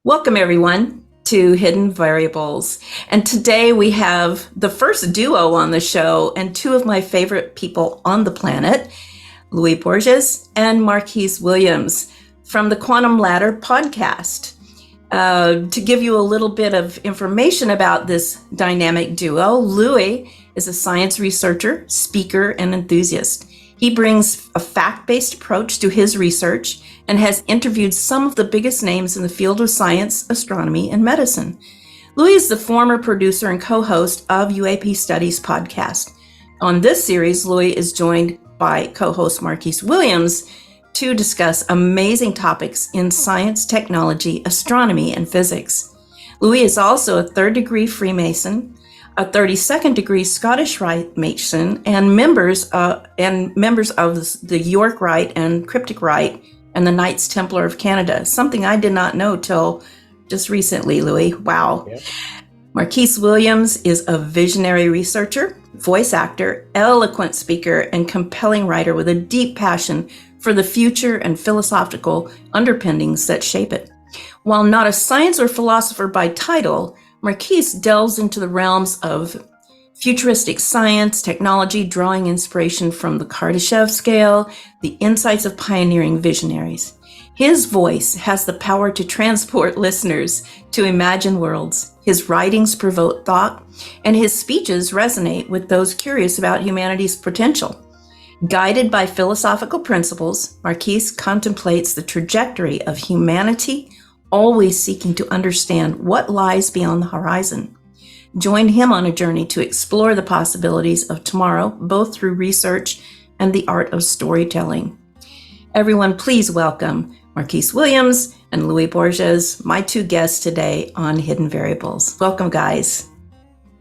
Welcome, everyone, to Hidden Variables. And today we have the first duo on the show and two of my favorite people on the planet, Borges and Marquise Williams from the Quantum Ladder podcast. To give you a little bit of information about this dynamic duo, Louis is a science researcher, speaker, and enthusiast. He brings a fact-based approach to his research and has interviewed some of the biggest names in the field of science, astronomy, and medicine. Louis is the former producer and co-host of UAP STUDIES Podcast. On this series, Louis is joined by co-host Marquise Williams to discuss amazing topics in science, technology, astronomy, and physics. Louis is also a third-degree FreeMason, a 32nd degree Scottish Rite Mason, and members of the York Rite and Cryptic Rite and the Knights Templar of Canada, something I did not know till just recently, Louis. Wow. Yep. Marquise Williams is a visionary researcher, voice actor, eloquent speaker, and compelling writer with a deep passion for the future and philosophical underpinnings that shape it. While not a science or philosopher by title, Marquise delves into the realms of futuristic science, technology, drawing inspiration from the Kardashev scale, the insights of pioneering visionaries. His voice has the power to transport listeners to imagined worlds. His writings provoke thought, and his speeches resonate with those curious about humanity's potential. Guided by philosophical principles, Marquise contemplates the trajectory of humanity, always seeking to understand what lies beyond the horizon. Join him on a journey to explore the possibilities of tomorrow, both through research and the art of storytelling. Everyone, please welcome Marquise Williams and Louis Borges, my two guests today on Hidden Variables. Welcome, guys.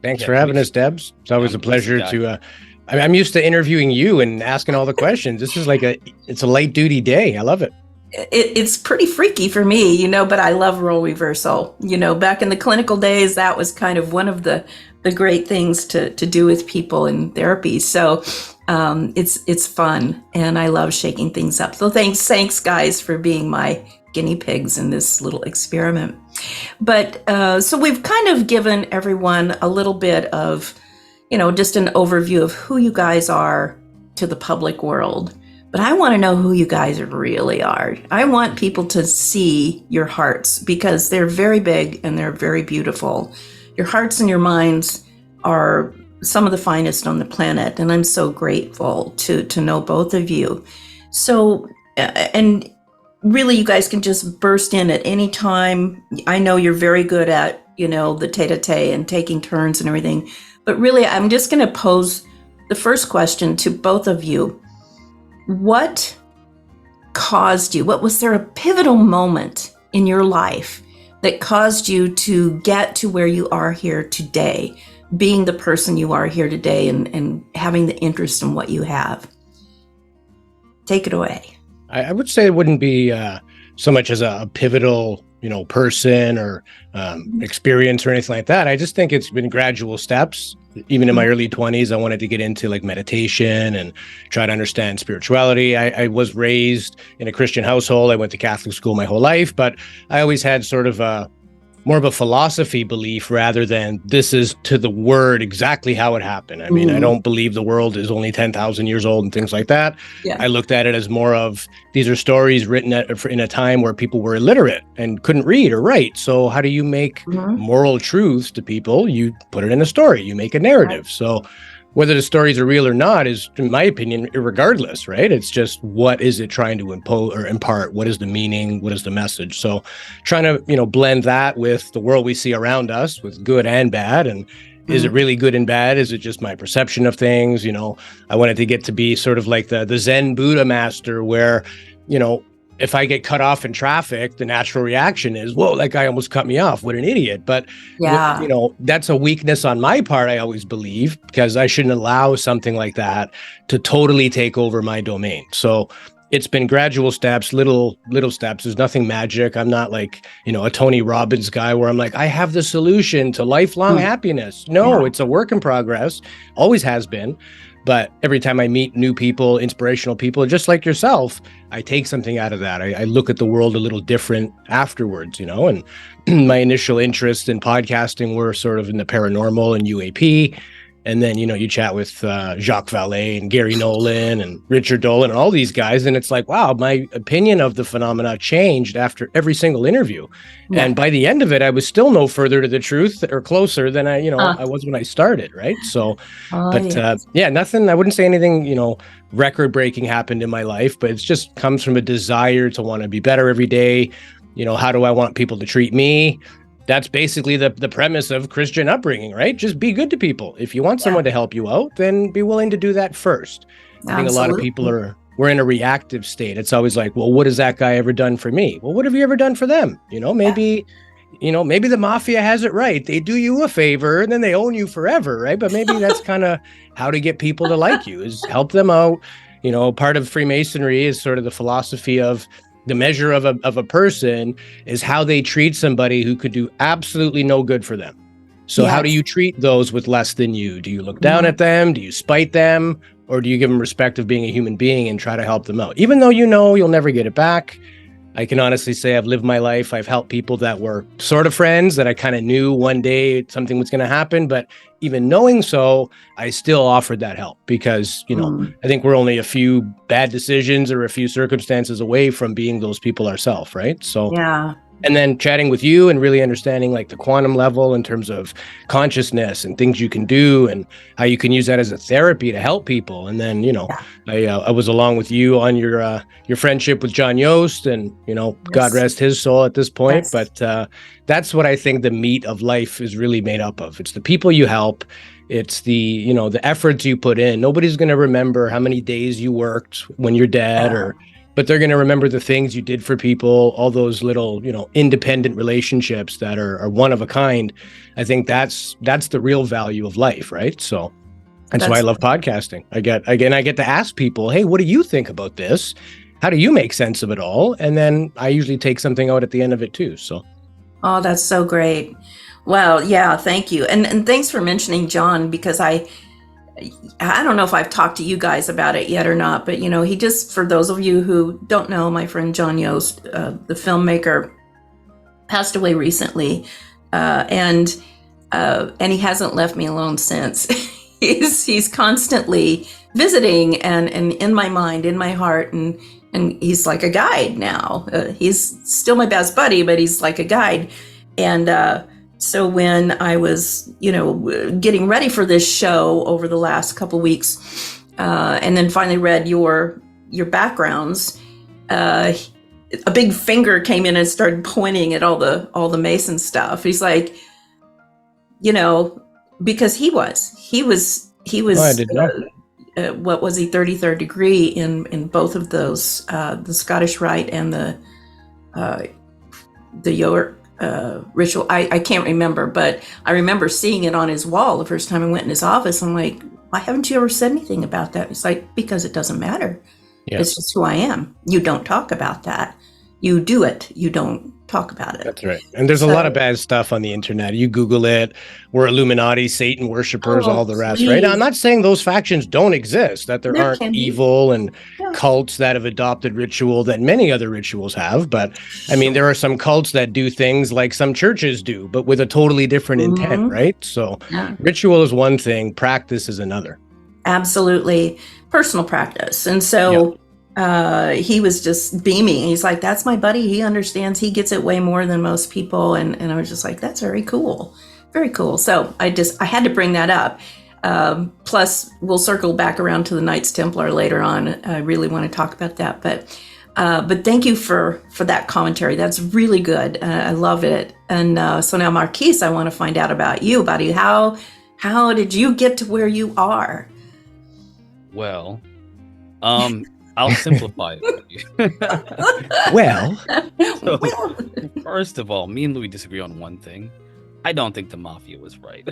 Thanks for having us, Debs. It's always a pleasure to... I'm used to interviewing you and asking all the questions. This is it's a light duty day. I love it. It's pretty freaky for me, but I love role reversal. Back in the clinical days, that was kind of one of the great things to do with people in therapy. So it's fun, and I love shaking things up. So thanks guys for being my guinea pigs in this little experiment. But so we've kind of given everyone a little bit of, just an overview of who you guys are to the public world. But I want to know who you guys really are. I want people to see your hearts because they're very big and they're very beautiful. Your hearts and your minds are some of the finest on the planet. And I'm so grateful to know both of you. So, and really you guys can just burst in at any time. I know you're very good at, the tete-a-tete and taking turns and everything. But really, I'm just going to pose the first question to both of you. What was there a pivotal moment in your life that caused you to get to where you are here today, being the person you are here today and having the interest in what you have? Take it away. I would say it wouldn't be so much as a pivotal, person or experience or anything like that. I just think it's been gradual steps. Even in my early 20s, I wanted to get into meditation and try to understand spirituality. I was raised in a Christian household. I went to Catholic school my whole life, but I always had sort of more of a philosophy belief rather than this is to the word exactly how it happened. I mean, I don't believe the world is only 10,000 years old and things like that. Yeah. I looked at it as more of these are stories written in a time where people were illiterate and couldn't read or write. So how do you make moral truths to people? You put it in a story, you make a narrative. Right. So whether the stories are real or not is, in my opinion, irregardless, right? It's just what is it trying to impose or impart? What is the meaning? What is the message? So trying to, blend that with the world we see around us with good and bad. And is it really good and bad? Is it just my perception of things? I wanted to get to be sort of like the Zen Buddha master where, if I get cut off in traffic, the natural reaction is, whoa, that guy almost cut me off. What an idiot. But, that's a weakness on my part, I always believe, because I shouldn't allow something like that to totally take over my domain. So it's been gradual steps, little steps. There's nothing magic. I'm not like, a Tony Robbins guy where I'm like, I have the solution to lifelong happiness. No, it's a work in progress, always has been. But every time I meet new people, inspirational people, just like yourself, I take something out of that. I look at the world a little different afterwards, and my initial interest in podcasting were sort of in the paranormal and UAP. And then, you chat with Jacques Vallée and Gary Nolan and Richard Dolan and all these guys. And it's like, wow, my opinion of the phenomena changed after every single interview. Yeah. And by the end of it, I was still no further to the truth or closer than I was when I started. Right. So, nothing, I wouldn't say anything, record breaking happened in my life, but it's just comes from a desire to want to be better every day. How do I want people to treat me? That's basically the premise of Christian upbringing, right? Just be good to people. If you want someone to help you out, then be willing to do that first. I think a lot of people we're in a reactive state. It's always like, well, what has that guy ever done for me? Well, what have you ever done for them? Maybe the mafia has it right. They do you a favor and then they own you forever, right? But maybe that's kind of how to get people to like you, is help them out. Part of Freemasonry is sort of the philosophy of the measure of a person is how they treat somebody who could do absolutely no good for them. So how do you treat those with less than you? Do you look down at them? Do you spite them? Or do you give them respect of being a human being and try to help them out? Even though you'll never get it back. I can honestly say I've lived my life. I've helped people that were sort of friends that I kind of knew one day something was going to happen. But even knowing so, I still offered that help because, I think we're only a few bad decisions or a few circumstances away from being those people ourselves, right? So, and then chatting with you and really understanding like the quantum level in terms of consciousness and things you can do and how you can use that as a therapy to help people. And then, I was along with you on your friendship with John Yost and, God rest his soul at this point. Yes. But that's what I think the meat of life is really made up of. It's the people you help. It's the, the efforts you put in. Nobody's going to remember how many days you worked when you're dead but they're going to remember the things you did for people, all those little, independent relationships that are one of a kind. I think that's the real value of life, right? So that's why I love podcasting. I get to ask people, hey, what do you think about this? How do you make sense of it all? And then I usually take something out at the end of it too. So. Oh, that's so great. Well, yeah, thank you. And thanks for mentioning John, because I don't know if I've talked to you guys about it yet or not, but he just, for those of you who don't know, my friend John Yost, the filmmaker, passed away recently, and he hasn't left me alone since. he's constantly visiting and in my mind, in my heart, and he's like a guide now. He's still my best buddy, but he's like a guide, and so when I was, getting ready for this show over the last couple weeks, and then finally read your backgrounds, a big finger came in and started pointing at all the Mason stuff. He's like, because he was. Oh, I didn't know. What was he? 33rd degree in both of those, the Scottish Rite and the York ritual. I can't remember, but I remember seeing it on his wall the first time I went in his office. I'm like, why haven't you ever said anything about that? It's like, because it doesn't matter. Yeah. It's just who I am. You don't talk about that. You do it. You don't talk about it. That's right. And there's a lot of bad stuff on the internet. You Google it. We're Illuminati, Satan worshipers, all the rest, right? Now, I'm not saying those factions don't exist, that there aren't evil and cults that have adopted ritual that many other rituals have. But I mean, there are some cults that do things like some churches do, but with a totally different intent, right? So ritual is one thing, practice is another. Absolutely. Personal practice. And so he was just beaming. He's like, that's my buddy. He understands. He gets it way more than most people. And I was just like, that's very cool. Very cool. So I had to bring that up. Plus, we'll circle back around to the Knights Templar later on. I really want to talk about that. But thank you for that commentary. That's really good. I love it. And so now, Marquise, I want to find out about you, buddy. How did you get to where you are? Well, I'll simplify it. Well, first of all, me and Louis disagree on one thing. I don't think the mafia was right.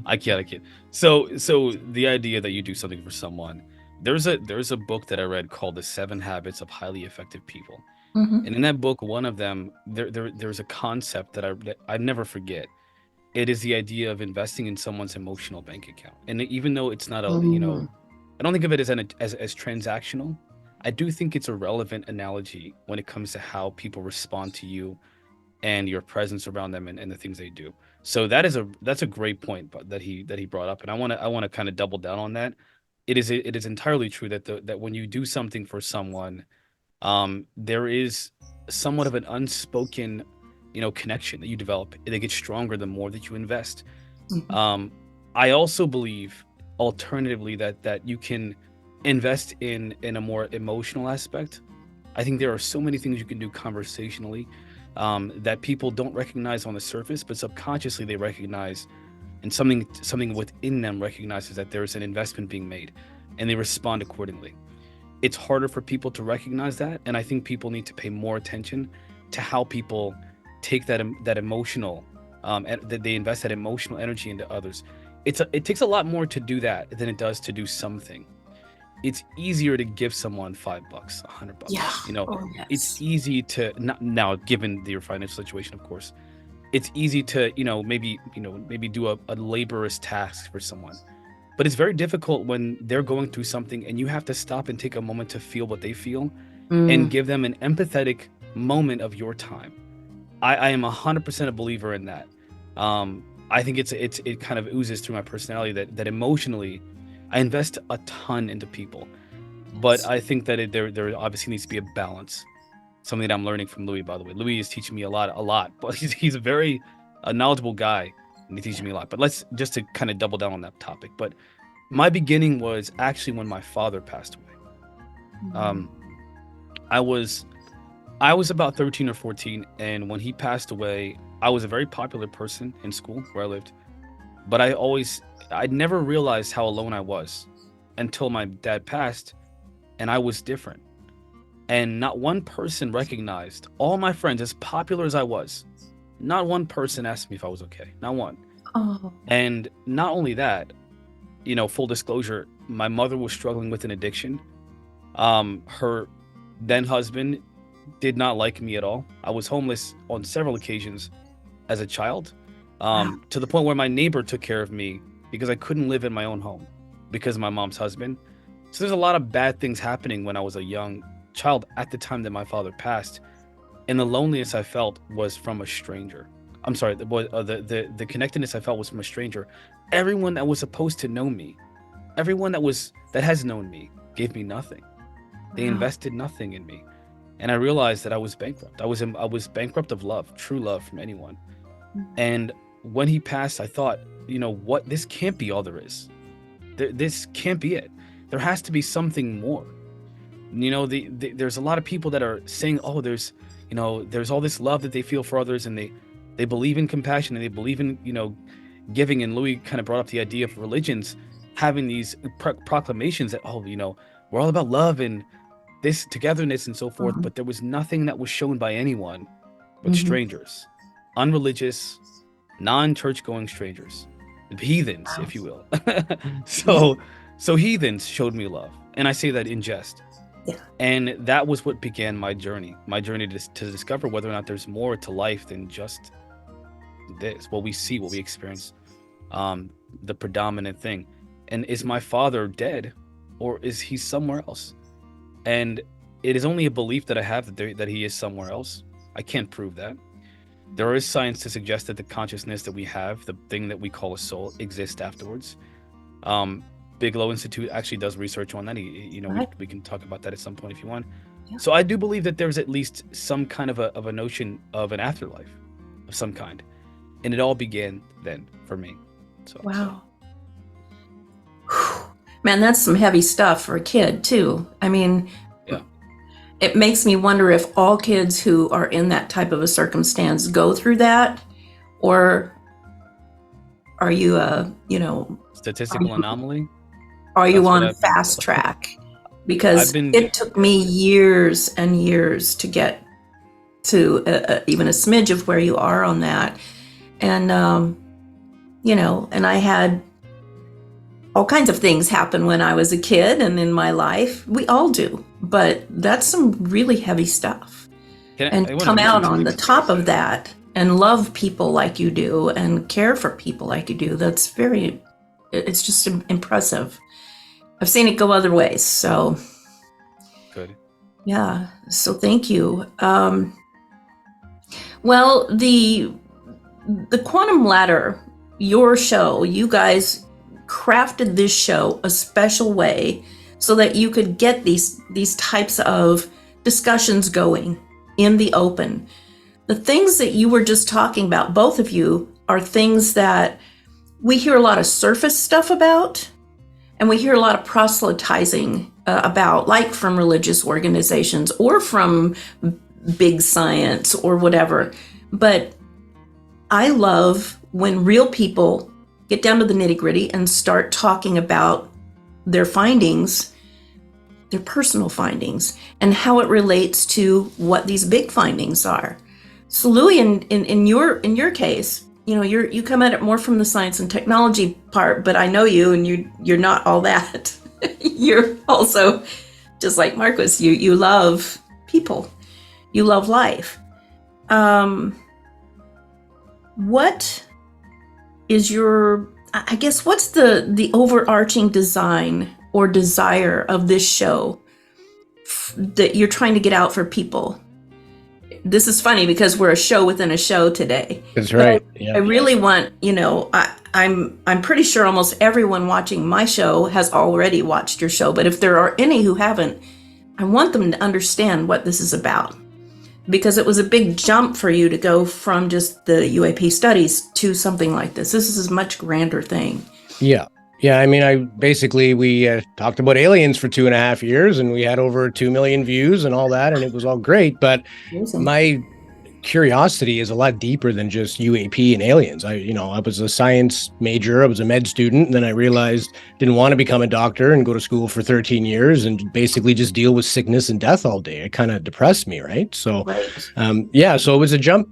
I kid. So the idea that you do something for someone There's a book that I read called The 7 Habits of Highly Effective People. Mm-hmm. And in that book, one of them, there's a concept that I never forget. It is the idea of investing in someone's emotional bank account. And even though it's not I don't think of it as transactional. I do think it's a relevant analogy when it comes to how people respond to you and your presence around them and the things they do. So that's a great point that he brought up, and I want to kind of double down on that. It is entirely true that when you do something for someone, there is somewhat of an unspoken, connection that you develop. They get stronger the more that you invest. Mm-hmm. I also believe, alternatively, that you can invest in a more emotional aspect. I think there are so many things you can do conversationally that people don't recognize on the surface, but subconsciously they recognize, and something within them recognizes that there's an investment being made, and they respond accordingly. It's harder for people to recognize that, and I think people need to pay more attention to how people take that emotional, that they invest that emotional energy into others. It takes a lot more to do that than it does to do something. It's easier to give someone $5, $100. Yeah. Yes. It's easy to now, given your financial situation, of course, it's easy to, maybe do a laborious task for someone, but it's very difficult when they're going through something and you have to stop and take a moment to feel what they feel and give them an empathetic moment of your time. I am 100% a believer in that. I think it kind of oozes through my personality that emotionally I invest a ton into people, but I think that there obviously needs to be a balance. Something that I'm learning from Louis, by the way. Louis is teaching me a lot, but he's a very knowledgeable guy, and he teaches me a lot. But let's just to kind of double down on that topic. But my beginning was actually when my father passed away. I was about 13 or 14, and when he passed away, I was a very popular person in school where I lived, but I'd never realized how alone I was until my dad passed, and I was different. And not one person recognized, all my friends, as popular as I was, not one person asked me if I was okay. Not one. Oh. And not only that, full disclosure, my mother was struggling with an addiction. Her then husband did not like me at all. I was homeless on several occasions as a child, to the point where my neighbor took care of me because I couldn't live in my own home because of my mom's husband. So there's a lot of bad things happening when I was a young child at the time that my father passed, and the loneliness I felt was from a stranger. I'm sorry, the connectedness I felt was from a stranger. Everyone that was supposed to know me, everyone that has known me, gave me nothing. They invested nothing in me, and I realized that I was bankrupt. I was bankrupt of love, true love from anyone. And when he passed, I thought, what? This can't be all there is. This can't be it. There has to be something more. There's a lot of people that are saying, oh, there's all this love that they feel for others, and they believe in compassion, and they believe in, giving. And Louis kind of brought up the idea of religions having these proclamations that, we're all about love and this togetherness and so forth. But there was nothing that was shown by anyone but strangers, unreligious, non-church going strangers, heathens, if you will. So heathens showed me love, and I say that in jest. Yeah. And that was what began my journey to discover whether or not there's more to life than just this, what we see, what we experience, the predominant thing. And is my father dead, or is he somewhere else? And it is only a belief that I have that he is somewhere else. I can't prove that. There is science to suggest that the consciousness that we have, the thing that we call a soul, exists afterwards. Bigelow Institute actually does research on that. We can talk about that at some point if you want. Yeah. So I do believe that there's at least some kind of a notion of an afterlife of some kind, and it all began then for me. So wow, man, that's some heavy stuff for a kid too. I mean, yeah, it makes me wonder if all kids who are in that type of a circumstance go through that, or are you statistical anomaly? Are you on fast track? Because it took me years and years to get to even a smidge of where you are on that. And, and I had all kinds of things happen when I was a kid and in my life. We all do, but that's some really heavy stuff. And come out on the top of that and love people like you do and care for people like you do. It's just impressive. I've seen it go other ways. So good. Yeah. So thank you. Well, the Quantum Ladder, your show, you guys crafted this show a special way so that you could get these types of discussions going in the open. The things that you were just talking about, both of you, are things that we hear a lot of surface stuff about, and we hear a lot of proselytizing about, like from religious organizations or from big science or whatever. But I love when real people get down to the nitty-gritty and start talking about their findings, their personal findings, and how it relates to what these big findings are. So Louis, in your case, you come at it more from the science and technology part, but I know you, and you're not all that. You're also, just like Marquis, you love people, you love life. What is what's the overarching design or desire of this show that you're trying to get out for people? This is funny because we're a show within a show today. That's right. Yeah. I really want, I'm pretty sure almost everyone watching my show has already watched your show, but if there are any who haven't, I want them to understand what this is about, because it was a big jump for you to go from just the UAP studies to something like this. This is a much grander thing. Yeah. Yeah, I mean, we talked about aliens for 2.5 years, and we had over 2 million views and all that, and it was all great. But Amazing. My curiosity is a lot deeper than just UAP and aliens. I was a science major, I was a med student, and then I realized didn't want to become a doctor and go to school for 13 years and basically just deal with sickness and death all day. It kind of depressed me, right? So, right. So it was a jump.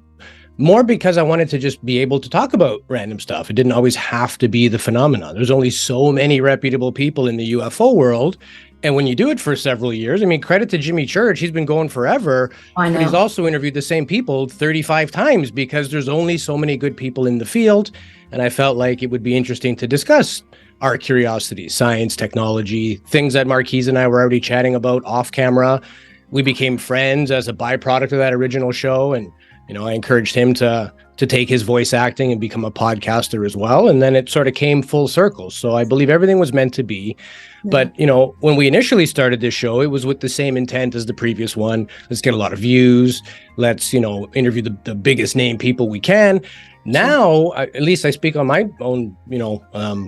More because I wanted to just be able to talk about random stuff. It didn't always have to be the phenomenon. There's only so many reputable people in the UFO world. And when you do it for several years, I mean, credit to Jimmy Church, he's been going forever. I know. But he's also interviewed the same people 35 times because there's only so many good people in the field. And I felt like it would be interesting to discuss our curiosity, science, technology, things that Marquise and I were already chatting about off camera. We became friends as a byproduct of that original show. And I encouraged him to take his voice acting and become a podcaster as well. And then it sort of came full circle. So I believe everything was meant to be. Yeah. But, when we initially started this show, it was with the same intent as the previous one. Let's get a lot of views. Let's, interview the biggest name people we can. Now, at least I speak on my own,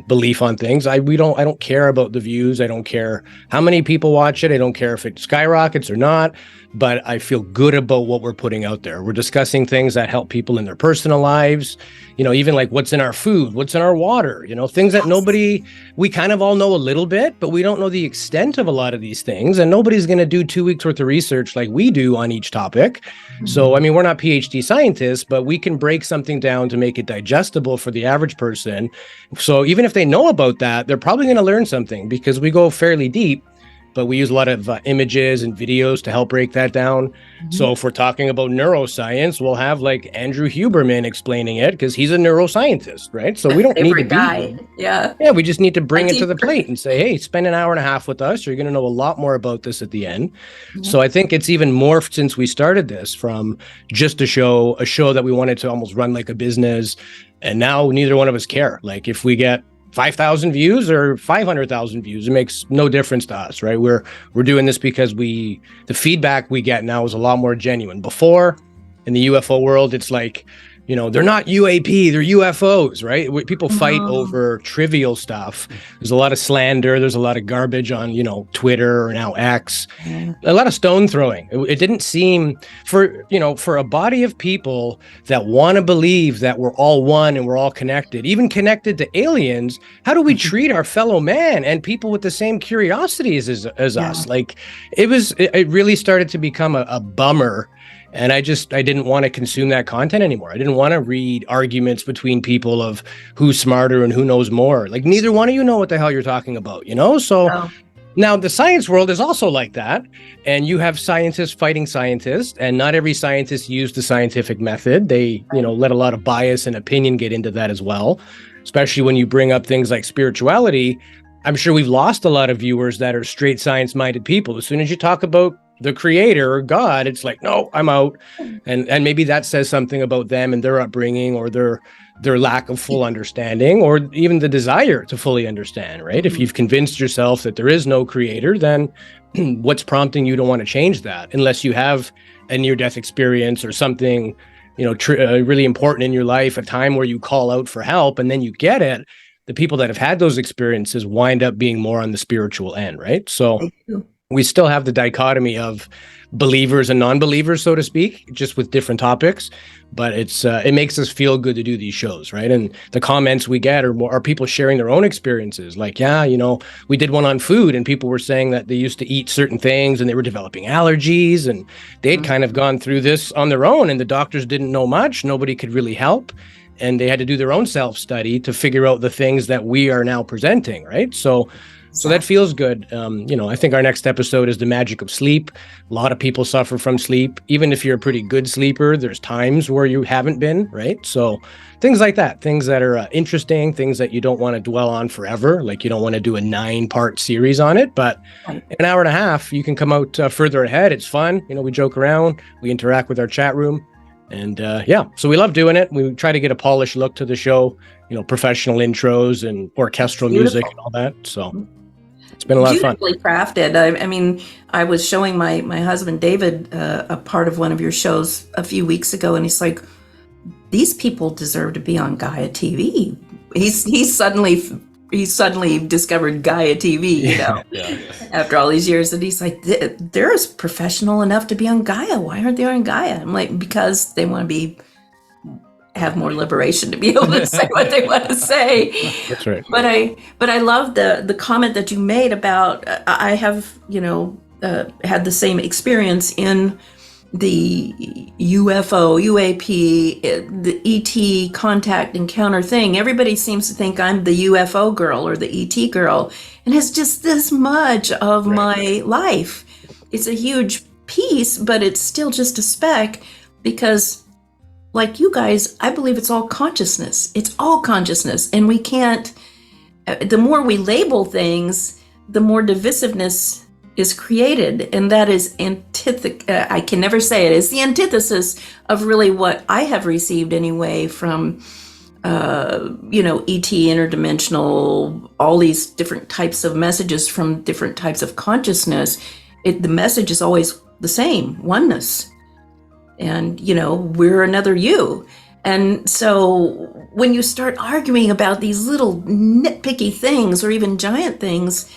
belief on things. I don't care about the views. I don't care how many people watch it. I don't care if it skyrockets or not, but I feel good about what we're putting out there. We're discussing things that help people in their personal lives, even like what's in our food, what's in our water, things that we kind of all know a little bit, but we don't know the extent of a lot of these things. And nobody's going to do 2 weeks worth of research like we do on each topic. Mm-hmm. So, I mean, we're not PhD scientists, but we can break something down to make it digestible for the average person. So even if they know about that, they're probably going to learn something because we go fairly deep, but we use a lot of images and videos to help break that down. Mm-hmm. So if we're talking about neuroscience, we'll have like Andrew Huberman explaining it because he's a neuroscientist, right? So we don't need to be. Yeah, we just need to bring it to the plate and say, hey, spend an hour and a half with us. You're going to know a lot more about this at the end. Mm-hmm. So I think it's even morphed since we started this from just a show that we wanted to almost run like a business. And now neither one of us care. Like if we get 5,000 views or 500,000 views, it makes no difference to us, right? We're doing this because the feedback we get now is a lot more genuine. Before, in the UFO world, it's like, they're not UAP, they're UFOs, right? People fight over trivial stuff. There's a lot of slander. There's a lot of garbage on, Twitter or now X. A lot of stone throwing. It didn't seem for a body of people that want to believe that we're all one and we're all connected, even connected to aliens. How do we treat our fellow man and people with the same curiosities as us? Like it really started to become a bummer. And I didn't want to consume that content anymore. I didn't want to read arguments between people of who's smarter and who knows more. Like, neither one of you know what the hell you're talking about, you know? So now the science world is also like that. And you have scientists fighting scientists, and not every scientist used the scientific method. They, let a lot of bias and opinion get into that as well, especially when you bring up things like spirituality. I'm sure we've lost a lot of viewers that are straight science-minded people. As soon as you talk about the creator or God, it's like, no, I'm out. And maybe that says something about them and their upbringing, or their lack of full understanding, or even the desire to fully understand, right? Mm-hmm. If you've convinced yourself that there is no creator, then what's prompting you to want to change that? Unless you have a near-death experience or something, really important in your life, a time where you call out for help and then you get it. The people that have had those experiences wind up being more on the spiritual end, right? So we still have the dichotomy of believers and non-believers, so to speak, just with different topics. But it makes us feel good to do these shows, right? And the comments we get are people sharing their own experiences. Like, we did one on food, and people were saying that they used to eat certain things and they were developing allergies, and they'd kind of gone through this on their own, and the doctors didn't know much. Nobody could really help. And they had to do their own self-study to figure out the things that we are now presenting, right? So that feels good. I think our next episode is the magic of sleep. A lot of people suffer from sleep. Even if you're a pretty good sleeper, there's times where you haven't been, right? So things like that, things that are interesting, things that you don't want to dwell on forever. Like, you don't want to do a 9-part series on it, but an hour and a half, you can come out further ahead. It's fun. We joke around, we interact with our chat room. And so we love doing it. We try to get a polished look to the show, professional intros and orchestral music and all that. So it's been a lot of fun. Beautifully crafted. I mean, I was showing my husband David a part of one of your shows a few weeks ago, and he's like, "These people deserve to be on Gaia TV." He suddenly discovered Gaia TV, after all these years, and he's like, "They're professional enough to be on Gaia. Why aren't they on Gaia?" I'm like, because they want to have more liberation to be able to say what they want to say. That's right. But I love the comment that you made about I have had the same experience in the UFO, UAP, the ET contact encounter thing. Everybody seems to think I'm the UFO girl or the ET girl, and it's just this much of my life. It's a huge piece, but it's still just a speck, because like you guys, I believe it's all consciousness. It's all consciousness, and we can't, the more we label things, the more divisiveness is created, and that is I can never say it, is the antithesis of really what I have received anyway from ET, interdimensional, all these different types of messages from different types of consciousness. The message is always the same: oneness, and we're another you. And so when you start arguing about these little nitpicky things or even giant things,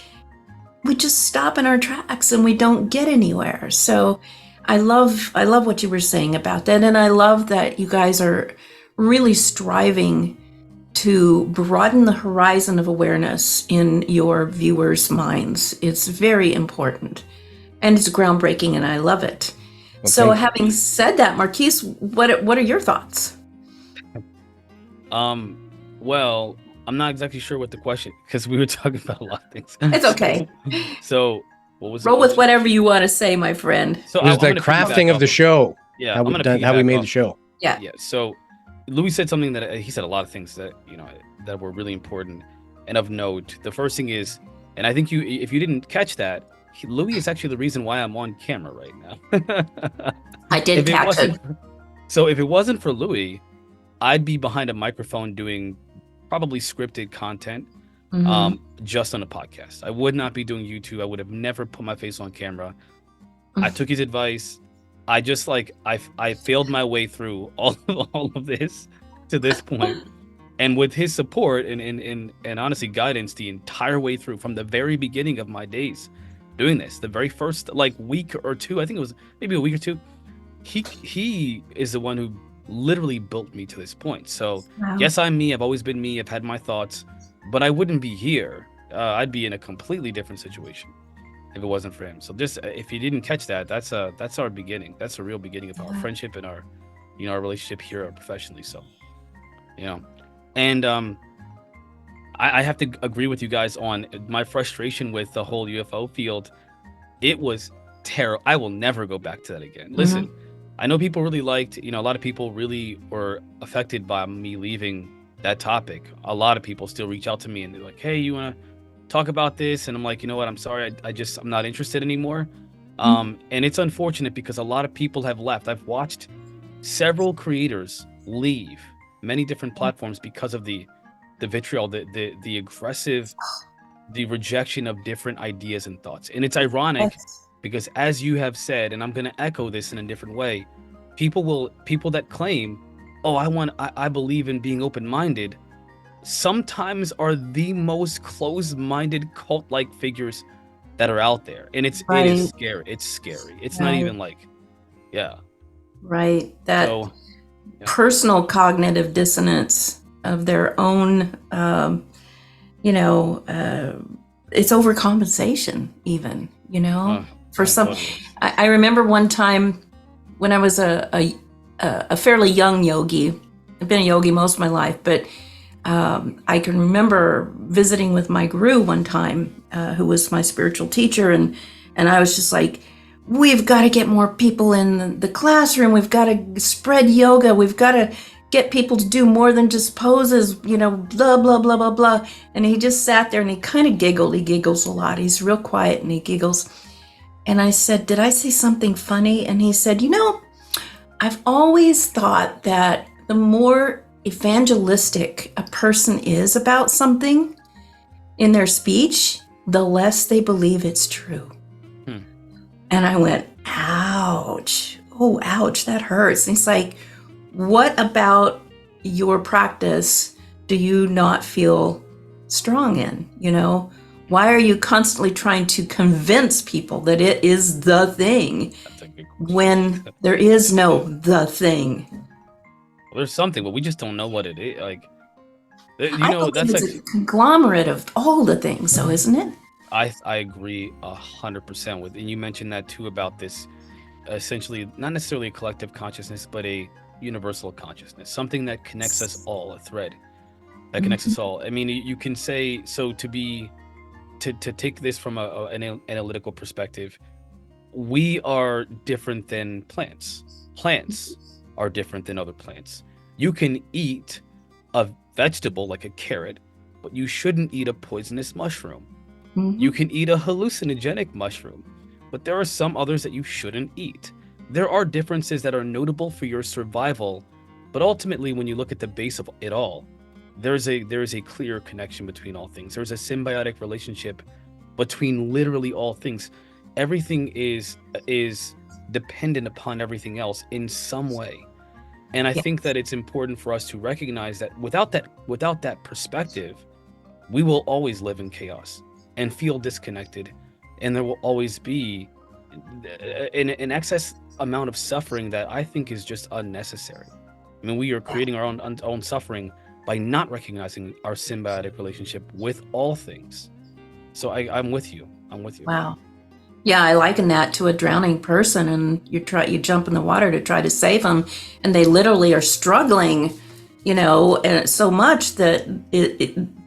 we just stop in our tracks and we don't get anywhere. So I love what you were saying about that. And I love that you guys are really striving to broaden the horizon of awareness in your viewers' minds. It's very important, and it's groundbreaking, and I love it. Okay. So having said that, Marquise, what are your thoughts? Well, I'm not exactly sure what the question, because we were talking about a lot of things. It's okay. So what was roll with whatever you want to say, my friend. So it was the crafting of the show. Yeah, how we made the show. Yeah. So Louis said something that he said a lot of things that that were really important and of note. The first thing is, and I think if you didn't catch that, Louis is actually the reason why I'm on camera right now. I did catch it. So if it wasn't for Louis, I'd be behind a microphone doing probably scripted content, just on a podcast. I would not be doing YouTube. I would have never put my face on camera. I took his advice. I just I failed my way through all of this to this point. And with his support and honestly guidance the entire way through, from the very beginning of my days doing this, the very first week or two, I think it was maybe a week or two, he is the one who literally built me to this point. So yes, I'm me. I've always been me. I've had my thoughts, but I wouldn't be here. I'd be in a completely different situation. if it wasn't for him. So just if you didn't catch that, that's our beginning. That's a real beginning of our friendship and our, our relationship here professionally. So, and I have to agree with you guys on my frustration with the whole UFO field. It was terrible. I will never go back to that again. Listen, I know people really liked, a lot of people really were affected by me leaving that topic. A lot of people still reach out to me and they're like, hey, you want to talk about this? And I'm like, you know what? I'm sorry. I'm not interested anymore. And it's unfortunate because a lot of people have left. I've watched several creators leave many different platforms because of the vitriol, the aggressive, the rejection of different ideas and thoughts. And it's ironic because, as you have said, and I'm going to echo this in a different way, people that claim, oh, I believe in being open-minded, sometimes are the most closed-minded cult-like figures that are out there. And it is scary. It's scary. It's not even like, That personal cognitive dissonance of their own, it's overcompensation even, for some. I remember one time when I was a fairly young yogi. I've been a yogi most of my life, but I can remember visiting with my guru one time, who was my spiritual teacher, and I was just like, we've got to get more people in the classroom. We've got to spread yoga. We've got to get people to do more than just poses, blah, blah, blah, blah, blah. And he just sat there and he kind of giggled. He giggles a lot. He's real quiet and he giggles. And I said, did I say something funny? And he said, I've always thought that the more evangelistic a person is about something in their speech, the less they believe it's true. And I went, ouch. Oh, ouch, that hurts. And he's like, what about your practice do you not feel strong in? Why are you constantly trying to convince people that it is the thing when there is no the thing? Well, there's something, but we just don't know what it is. Like, that's a conglomerate of all the things, so isn't it? I agree 100% with, and you mentioned that too about this, essentially not necessarily a collective consciousness, but a universal consciousness, something that connects us all, a thread that connects us all. I mean, you can say, so to take this from an analytical perspective, we are different than plants. Plants are different than other plants. You can eat a vegetable like a carrot, but you shouldn't eat a poisonous mushroom. You can eat a hallucinogenic mushroom, but there are some others that you shouldn't eat. There are differences that are notable for your survival, but ultimately, when you look at the base of it all, there is a clear connection between all things. There's a symbiotic relationship between literally all things. Everything is dependent upon everything else in some way. And I think that it's important for us to recognize that without that perspective, we will always live in chaos and feel disconnected, and there will always be an excess amount of suffering that I think is just unnecessary. I mean, we are creating our own suffering by not recognizing our symbiotic relationship with all things. So I'm with you. Wow. Yeah, I liken that to a drowning person, and you jump in the water to try to save them, and they literally are struggling, so much that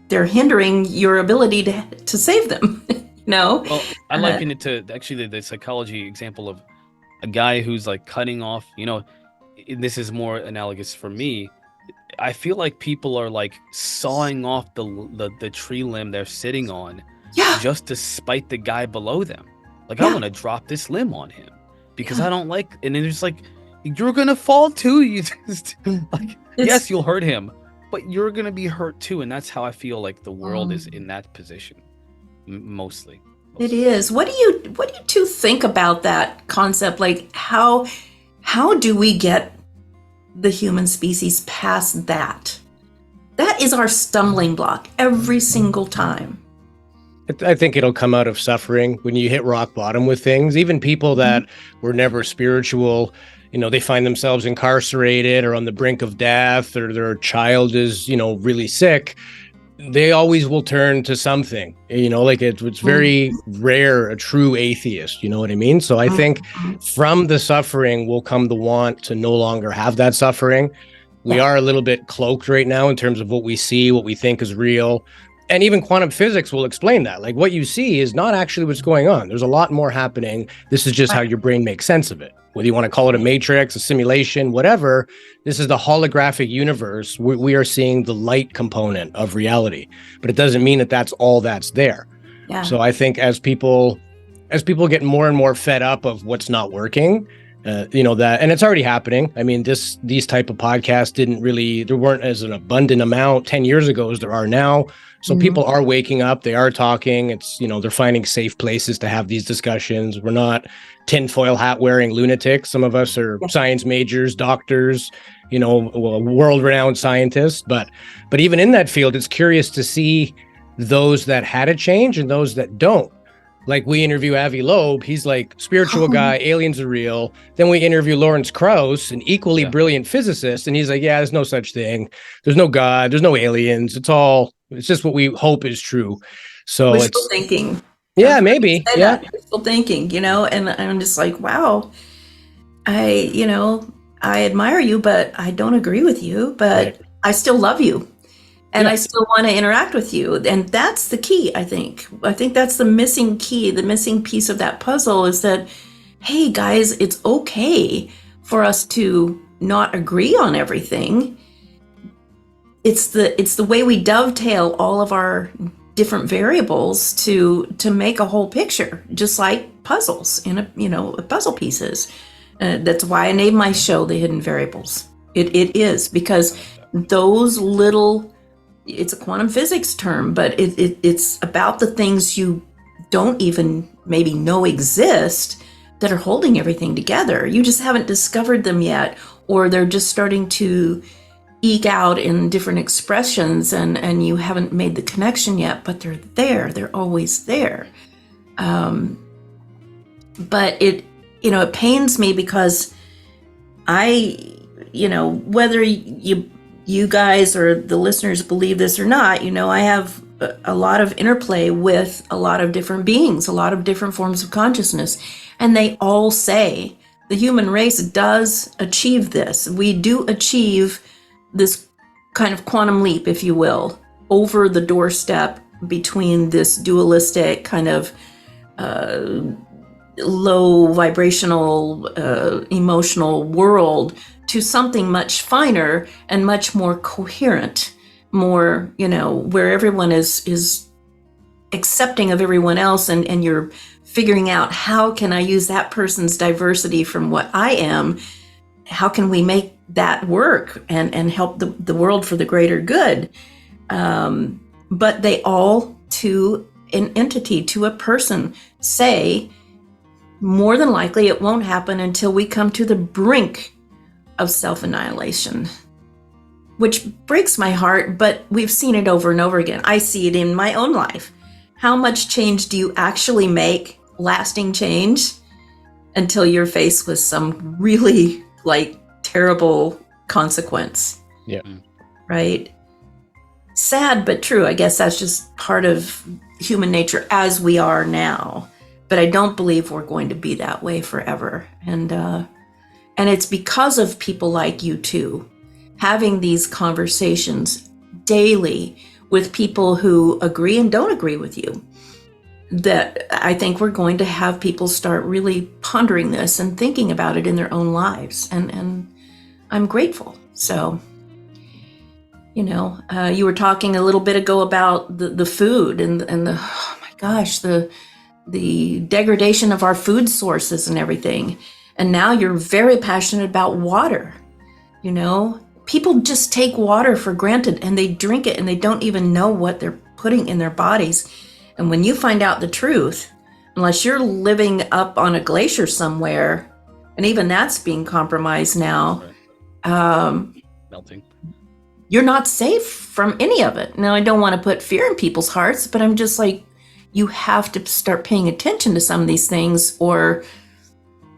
they're hindering your ability to save them. Well, I liken it to actually the psychology example of a guy who's like cutting off. This is more analogous for me. I feel like people are like sawing off the tree limb they're sitting on, just to spite the guy below them. Like, I want to drop this limb on him because I don't like. And then it's like, you're gonna fall too. You just yes, you'll hurt him, but you're gonna be hurt too. And that's how I feel like the world is in that position, mostly. It is. What do you two think about that concept? Like, how do we get the human species past that? That is our stumbling block every single time. I think it'll come out of suffering when you hit rock bottom with things. Even people that were never spiritual, they find themselves incarcerated or on the brink of death, or their child is, really sick. they always will turn to something, like it's very rare, a true atheist, you know what I mean? So I think from the suffering will come the want to no longer have that suffering. We are a little bit cloaked right now in terms of what we see, what we think is real. And even quantum physics will explain that. Like, what you see is not actually what's going on. There's a lot more happening. This is just how your brain makes sense of it. Whether you want to call it a matrix, a simulation, whatever, this is the holographic universe. We are seeing the light component of reality, but it doesn't mean that that's all that's there. Yeah. So I think as people get more and more fed up of what's not working, that, and it's already happening. I mean, these type of podcasts there weren't as an abundant amount 10 years ago as there are now. So people are waking up, they are talking. It's, they're finding safe places to have these discussions. We're not tinfoil hat wearing lunatics. Some of us are science majors, doctors, world-renowned scientists. But even in that field, it's curious to see those that had a change and those that don't. Like, we interview Avi Loeb, he's like spiritual guy, aliens are real. Then we interview Lawrence Krauss, an equally brilliant physicist, and he's like, yeah, there's no such thing. There's no God, there's no aliens. It's just what we hope is true. So wishful thinking. Yeah, maybe. Yeah. Wishful thinking, and I'm just like, wow, I admire you, but I don't agree with you, but I still love you. And I still want to interact with you. And that's the key, I think. I think that's the missing key, the missing piece of that puzzle is that, hey, guys, it's okay for us to not agree on everything. It's the way we dovetail all of our different variables to make a whole picture, just like puzzles in puzzle pieces. That's why I named my show The Hidden Variables. It is because those little... It's a quantum physics term, but it's about the things you don't even maybe know exist that are holding everything together. You just haven't discovered them yet, or they're just starting to eke out in different expressions and you haven't made the connection yet, but they're there. They're always there. But it pains me because whether you guys or the listeners believe this or not, I have a lot of interplay with a lot of different beings, a lot of different forms of consciousness. And they all say the human race does achieve this. We do achieve this kind of quantum leap, if you will, over the doorstep between this dualistic kind of low vibrational, emotional world to something much finer and much more coherent, more, where everyone is accepting of everyone else and you're figuring out how can I use that person's diversity from what I am? How can we make that work and help the world for the greater good? But they all, to an entity, to a person, say, more than likely it won't happen until we come to the brink of self-annihilation, which breaks my heart, but we've seen it over and over again. I see it in my own life. How much change do you actually make, lasting change, until you're faced with some really terrible consequence? Yeah. Right? Sad, but true. I guess that's just part of human nature as we are now. But I don't believe we're going to be that way forever. And it's because of people like you two, having these conversations daily with people who agree and don't agree with you, that I think we're going to have people start really pondering this and thinking about it in their own lives. And I'm grateful. So, you were talking a little bit ago about the food and the, oh my gosh, the degradation of our food sources and everything. And now you're very passionate about water. People just take water for granted and they drink it and they don't even know what they're putting in their bodies. And when you find out the truth, unless you're living up on a glacier somewhere, and even that's being compromised now, melting. You're not safe from any of it. Now, I don't want to put fear in people's hearts, but I'm just like, you have to start paying attention to some of these things or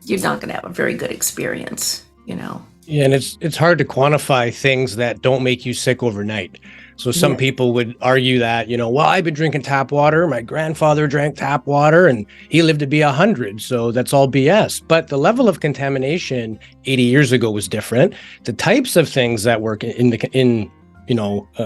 you're not going to have a very good experience, Yeah, and it's hard to quantify things that don't make you sick overnight. So some people would argue that, well, I've been drinking tap water. My grandfather drank tap water and he lived to be 100. So that's all BS. But the level of contamination 80 years ago was different. The types of things that were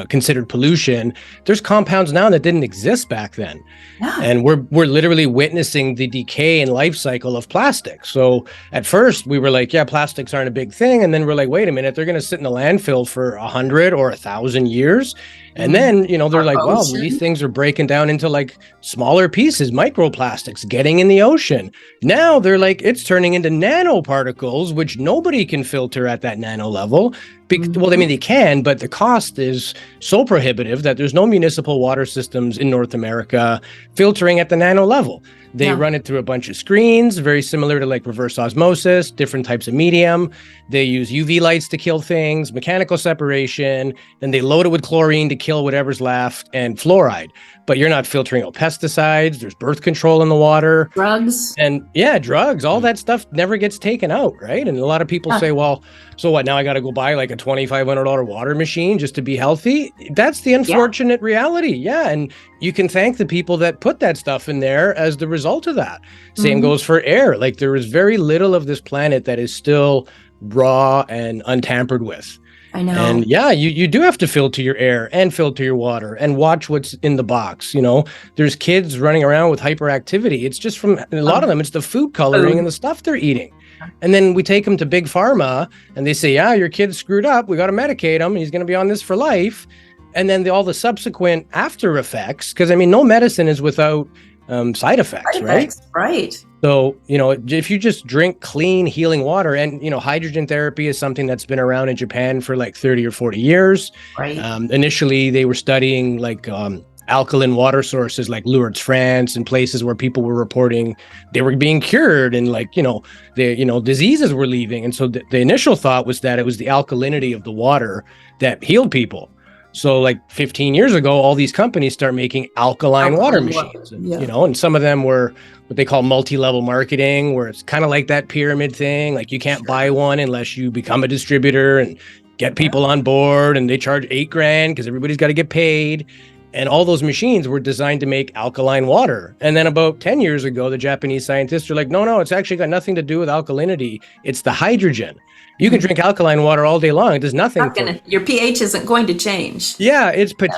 considered pollution, there's compounds now that didn't exist back then. Yeah. And we're literally witnessing the decay and life cycle of plastic. So at first we were like, yeah, plastics aren't a big thing. And then we're like, wait a minute, they're going to sit in the landfill for 100 or 1,000 years. And then, they're like, well, these things are breaking down into like smaller pieces, microplastics getting in the ocean. Now they're like, it's turning into nanoparticles, which nobody can filter at that nano level. Well, they can, but the cost is so prohibitive that there's no municipal water systems in North America filtering at the nano level. They run it through a bunch of screens, very similar to like reverse osmosis, different types of medium. They use UV lights to kill things, mechanical separation, then they load it with chlorine to kill whatever's left, and fluoride. But you're not filtering out pesticides. There's birth control in the water. Drugs. And drugs. All that stuff never gets taken out, right? And a lot of people say, well, so what? Now I got to go buy like a $2,500 water machine just to be healthy? That's the unfortunate reality. Yeah. And you can thank the people that put that stuff in there as the result of that. Same goes for air. Like there is very little of this planet that is still raw and untampered with. I know. And you do have to filter your air and filter your water and watch what's in the box. There's kids running around with hyperactivity. It's just from a lot of them, it's the food coloring and the stuff they're eating. And then we take them to Big Pharma and they say, yeah, your kid's screwed up. We got to medicate him. He's going to be on this for life. And then all the subsequent after effects, because no medicine is without side effects, right? Right. So, if you just drink clean, healing water, and, hydrogen therapy is something that's been around in Japan for like 30 or 40 years. Right. Initially, they were studying like alkaline water sources like Lourdes, France, and places where people were reporting they were being cured and like, diseases were leaving. And so the initial thought was that it was the alkalinity of the water that healed people. So like 15 years ago, all these companies start making alkaline water machines, and some of them were what they call multi-level marketing, where it's kind of like that pyramid thing. Like you can't buy one unless you become a distributor and get people on board, and they charge $8,000 because everybody's got to get paid. And all those machines were designed to make alkaline water. And then about 10 years ago, the Japanese scientists are like, no, it's actually got nothing to do with alkalinity. It's the hydrogen. You can drink alkaline water all day long. It does nothing. Your pH isn't going to change. Yeah,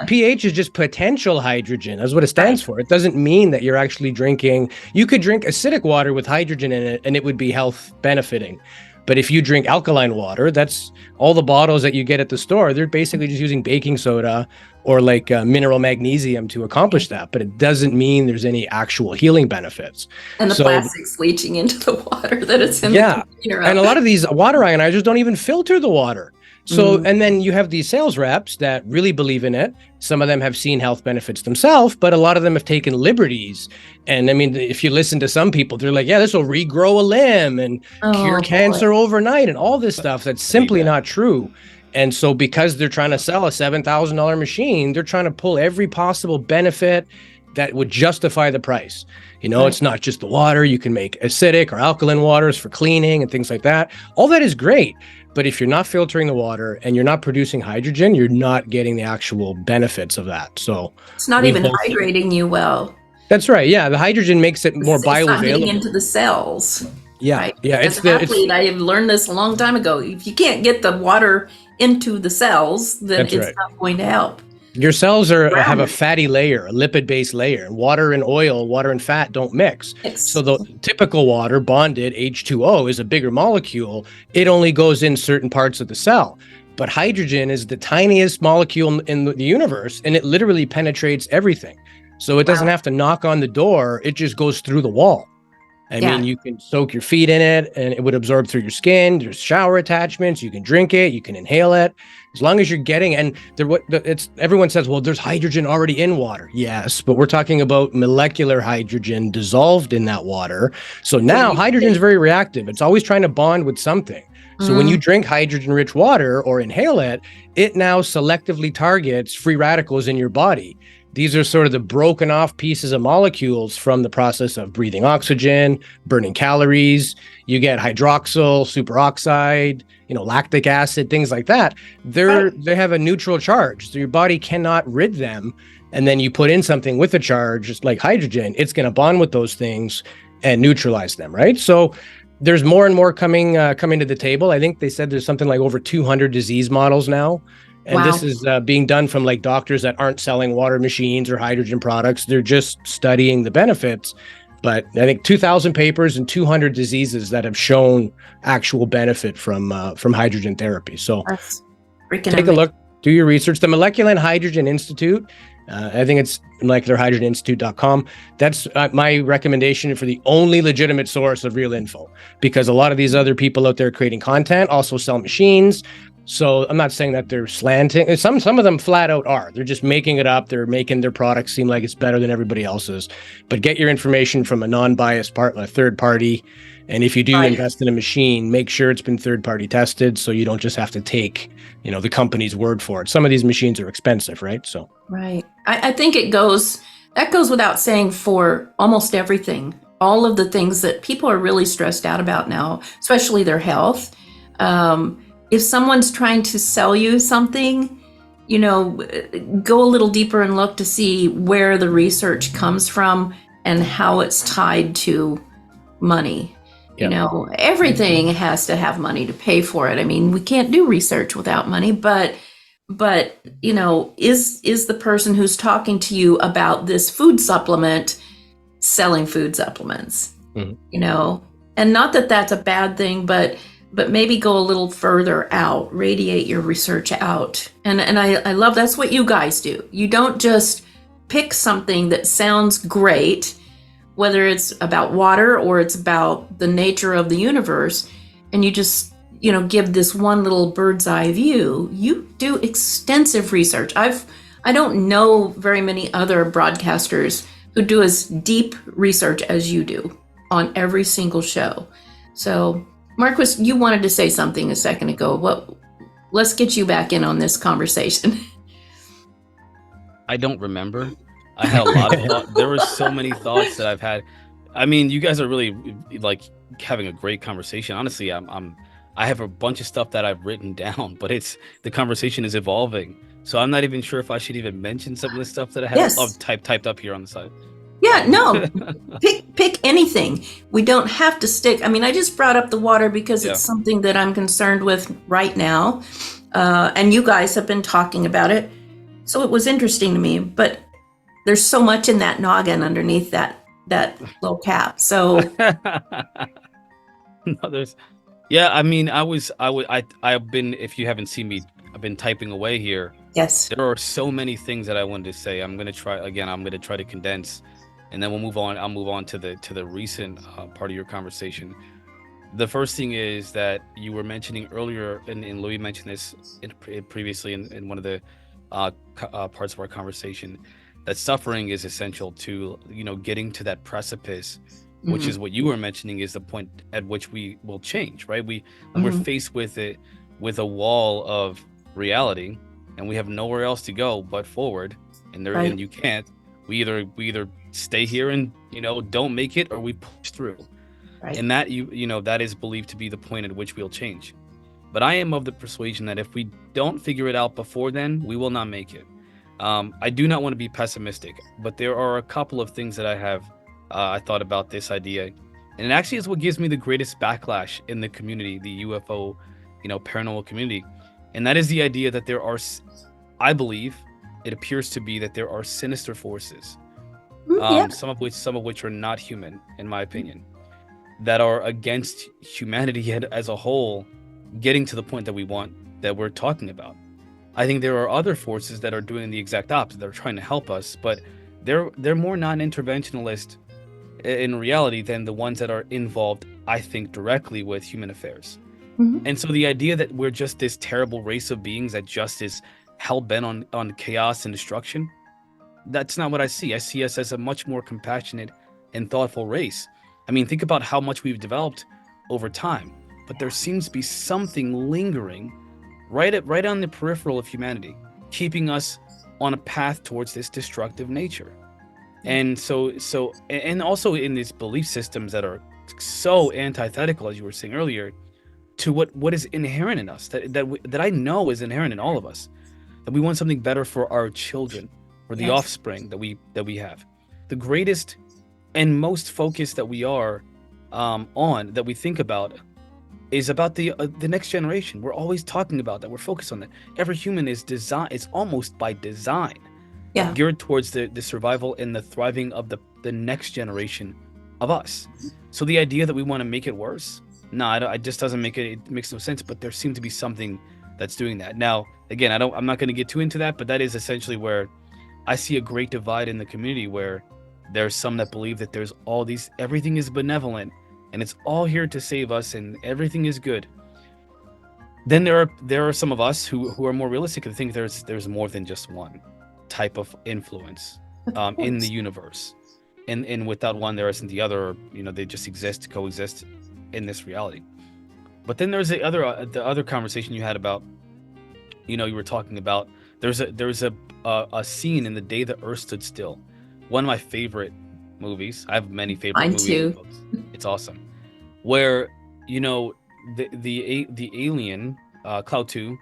pH is just potential hydrogen. That's what it stands for. It doesn't mean that you're actually drinking. You could drink acidic water with hydrogen in it, and it would be health benefiting. But if you drink alkaline water, that's all the bottles that you get at the store. They're basically just using baking soda or like mineral magnesium to accomplish that. But it doesn't mean there's any actual healing benefits. And the plastic's leaching into the water that it's in. Yeah. And a lot of these water ionizers don't even filter the water. So, and then you have these sales reps that really believe in it. Some of them have seen health benefits themselves, but a lot of them have taken liberties. And if you listen to some people, they're like, yeah, this will regrow a limb and cure cancer overnight and all this stuff. That's simply not true. And so because they're trying to sell a $7,000 machine, they're trying to pull every possible benefit that would justify the price. It's not just the water. You can make acidic or alkaline waters for cleaning and things like that. All that is great. But if you're not filtering the water and you're not producing hydrogen, you're not getting the actual benefits of that. So it's not even hydrating you well. That's right. Yeah. The hydrogen makes it more bioavailable. It's not getting into the cells. Yeah. Right? Yeah. As an athlete, I have learned this a long time ago. If you can't get the water into the cells, then it's not going to help. Your cells have a fatty layer, a lipid-based layer. Water and oil, water and fat don't mix. So the typical water, bonded, H2O, is a bigger molecule. It only goes in certain parts of the cell. But hydrogen is the tiniest molecule in the universe, and it literally penetrates everything. So it doesn't have to knock on the door. It just goes through the wall. I mean, you can soak your feet in it and it would absorb through your skin. There's shower attachments. You can drink it. You can inhale it. As long as you're getting, and everyone says, well, there's hydrogen already in water. Yes, but we're talking about molecular hydrogen dissolved in that water. So now hydrogen is very reactive. It's always trying to bond with something. So when you drink hydrogen-rich water or inhale it, it now selectively targets free radicals in your body. These are sort of the broken off pieces of molecules from the process of breathing oxygen, burning calories. You get hydroxyl, superoxide, lactic acid, things like that. They have a neutral charge, so your body cannot rid them. And then you put in something with a charge like hydrogen, it's going to bond with those things and neutralize them, right? So there's more and more coming to the table. I think they said there's something like over 200 disease models now. And This is being done from like doctors that aren't selling water machines or hydrogen products. They're just studying the benefits. But I think 2,000 papers and 200 diseases that have shown actual benefit from hydrogen therapy. So take a look, do your research. The Molecular and Hydrogen Institute, I think it's molecularhydrogeninstitute.com. That's my recommendation for the only legitimate source of real info, because a lot of these other people out there creating content also sell machines. So I'm not saying that they're slanting. Some of them flat out are. They're just making it up. They're making their product seem like it's better than everybody else's. But get your information from a non-biased a third party. And if you do invest in a machine, make sure it's been third-party tested, so you don't just have to take, the company's word for it. Some of these machines are expensive, right? So right. I think that goes without saying for almost everything. All of the things that people are really stressed out about now, especially their health. If someone's trying to sell you something, go a little deeper and look to see where the research comes from and how it's tied to money. Yep. Everything has to have money to pay for it. I mean, we can't do research without money, but is the person who's talking to you about this food supplement selling food supplements? Mm-hmm. And not that that's a bad thing, but maybe go a little further out, radiate your research out. And I love that's what you guys do. You don't just pick something that sounds great, whether it's about water or it's about the nature of the universe, and you just, give this one little bird's eye view. You do extensive research. I don't know very many other broadcasters who do as deep research as you do on every single show. So Marquise, you wanted to say something a second ago. Let's get you back in on this conversation. I don't remember. I had a lot of thoughts. There were so many thoughts that I've had. I mean, you guys are really like having a great conversation. Honestly, I have a bunch of stuff that I've written down, but the conversation is evolving. So I'm not even sure if I should even mention some of the stuff that I have typed up here on the side. Yeah, no, pick anything. We don't have to stick. I mean, I just brought up the water because it's something that I'm concerned with right now. And you guys have been talking about it. So it was interesting to me, but there's so much in that noggin underneath that little cap. So I mean, I've been, if you haven't seen me, I've been typing away here. Yes. There are so many things that I wanted to say. I'm going to try to condense. And then we'll move on. I'll move on to the recent part of your conversation. The first thing is that you were mentioning earlier, and Louis mentioned this previously in one of the parts of our conversation, that suffering is essential to getting to that precipice, which is what you were mentioning is the point at which we will change, right? When we're faced with a wall of reality, and we have nowhere else to go but forward, and you can't. We either stay here and don't make it, or we push through. Right. And that that is believed to be the point at which we'll change. But I am of the persuasion that if we don't figure it out before then, we will not make it. I do not want to be pessimistic, but there are a couple of things that I thought about this idea, and it actually is what gives me the greatest backlash in the community, the UFO, paranormal community, and that is the idea that there are, I believe, it appears to be that there are sinister forces, some of which are not human, in my opinion, that are against humanity as a whole, getting to the point that we're talking about. I think there are other forces that are doing the exact opposite. They're trying to help us, but they're more non-interventionalist in reality than the ones that are involved, I think, directly with human affairs. Mm-hmm. And so the idea that we're just this terrible race of beings that just is hell-bent on chaos and destruction, that's not what I see. I see us as a much more compassionate and thoughtful race. I mean, think about how much we've developed over time, but there seems to be something lingering right on the peripheral of humanity, keeping us on a path towards this destructive nature. And so and also in these belief systems that are so antithetical, as you were saying earlier, to what is inherent in us, that I know is inherent in all of us, that we want something better for our children, or the offspring that we have. The greatest and most focused that we are on, that we think about, is about the next generation. We're always talking about that. We're focused on that. Every human is almost by design, geared towards the survival and the thriving of the next generation of us. So the idea that we want to make it worse, it just doesn't it makes no sense. But there seems to be something that's doing that. Now, again, I'm not going to get too into that, but that is essentially where I see a great divide in the community, where there's some that believe that there's everything is benevolent, and it's all here to save us, and everything is good. Then there are some of us who are more realistic and think there's more than just one type of influence in the universe, and without one there isn't the other. They just coexist in this reality. But then there's the other conversation you had about, you were talking about there's a scene in The Day the Earth Stood Still, one of my favorite movies. I have many favorite Mine movies too. and books. It's awesome. Where the alien, Cloud 2,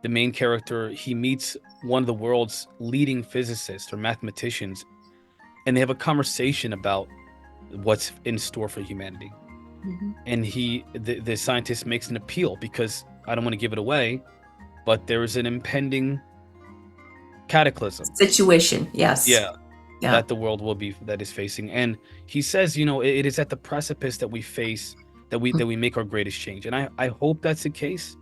the main character, he meets one of the world's leading physicists or mathematicians, and they have a conversation about what's in store for humanity. Mm-hmm. And the scientist makes an appeal, because I don't want to give it away, but there is an impending cataclysm Situation. Yes. Yeah. That the world that is facing. And he says, it is at the precipice that we face, that we make our greatest change. And I hope that's the case,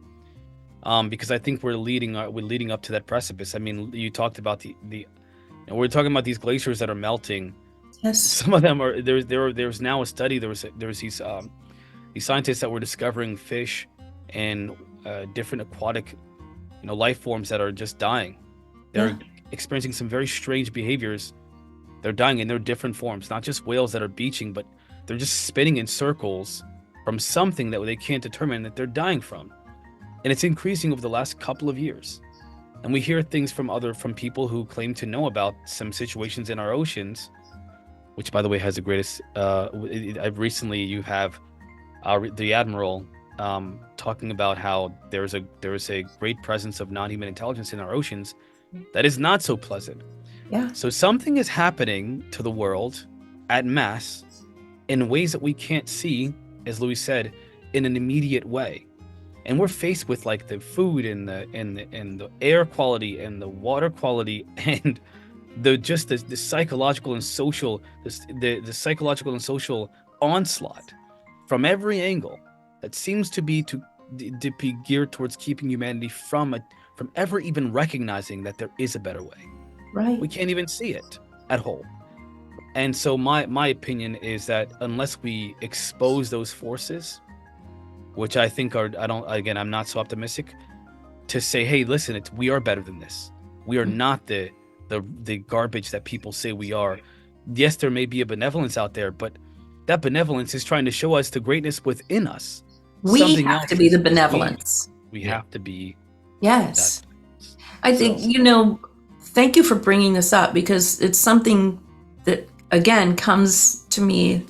because I think we're leading up to that precipice. I mean, you talked about we're talking about these glaciers that are melting. Yes. Some of them are there's now a study. There's these scientists that were discovering fish and different aquatic life forms that are just dying. They're experiencing some very strange behaviors. They're dying in their different forms, not just whales that are beaching, but they're just spinning in circles from something that they can't determine that they're dying from. And it's increasing over the last couple of years. And we hear things from people who claim to know about some situations in our oceans, which, by the way, has the greatest. Recently, you have the Admiral talking about how there is a great presence of non-human intelligence in our oceans that is not so pleasant. Yeah. So something is happening to the world at mass in ways that we can't see, as Louis said, in an immediate way. And we're faced with like the food and the air quality and the water quality and the psychological and social the psychological and social onslaught from every angle that seems to be geared towards keeping humanity from ever even recognizing that there is a better way. Right. We can't even see it at whole. And so my opinion is that unless we expose those forces, which I think I'm not so optimistic to say, hey, listen, we are better than this. We are not the garbage that people say we are. Yes, there may be a benevolence out there, but that benevolence is trying to show us the greatness within us. We have to be the benevolence. We have to be. Yes. I think, thank you for bringing this up, because it's something that, again, comes to me,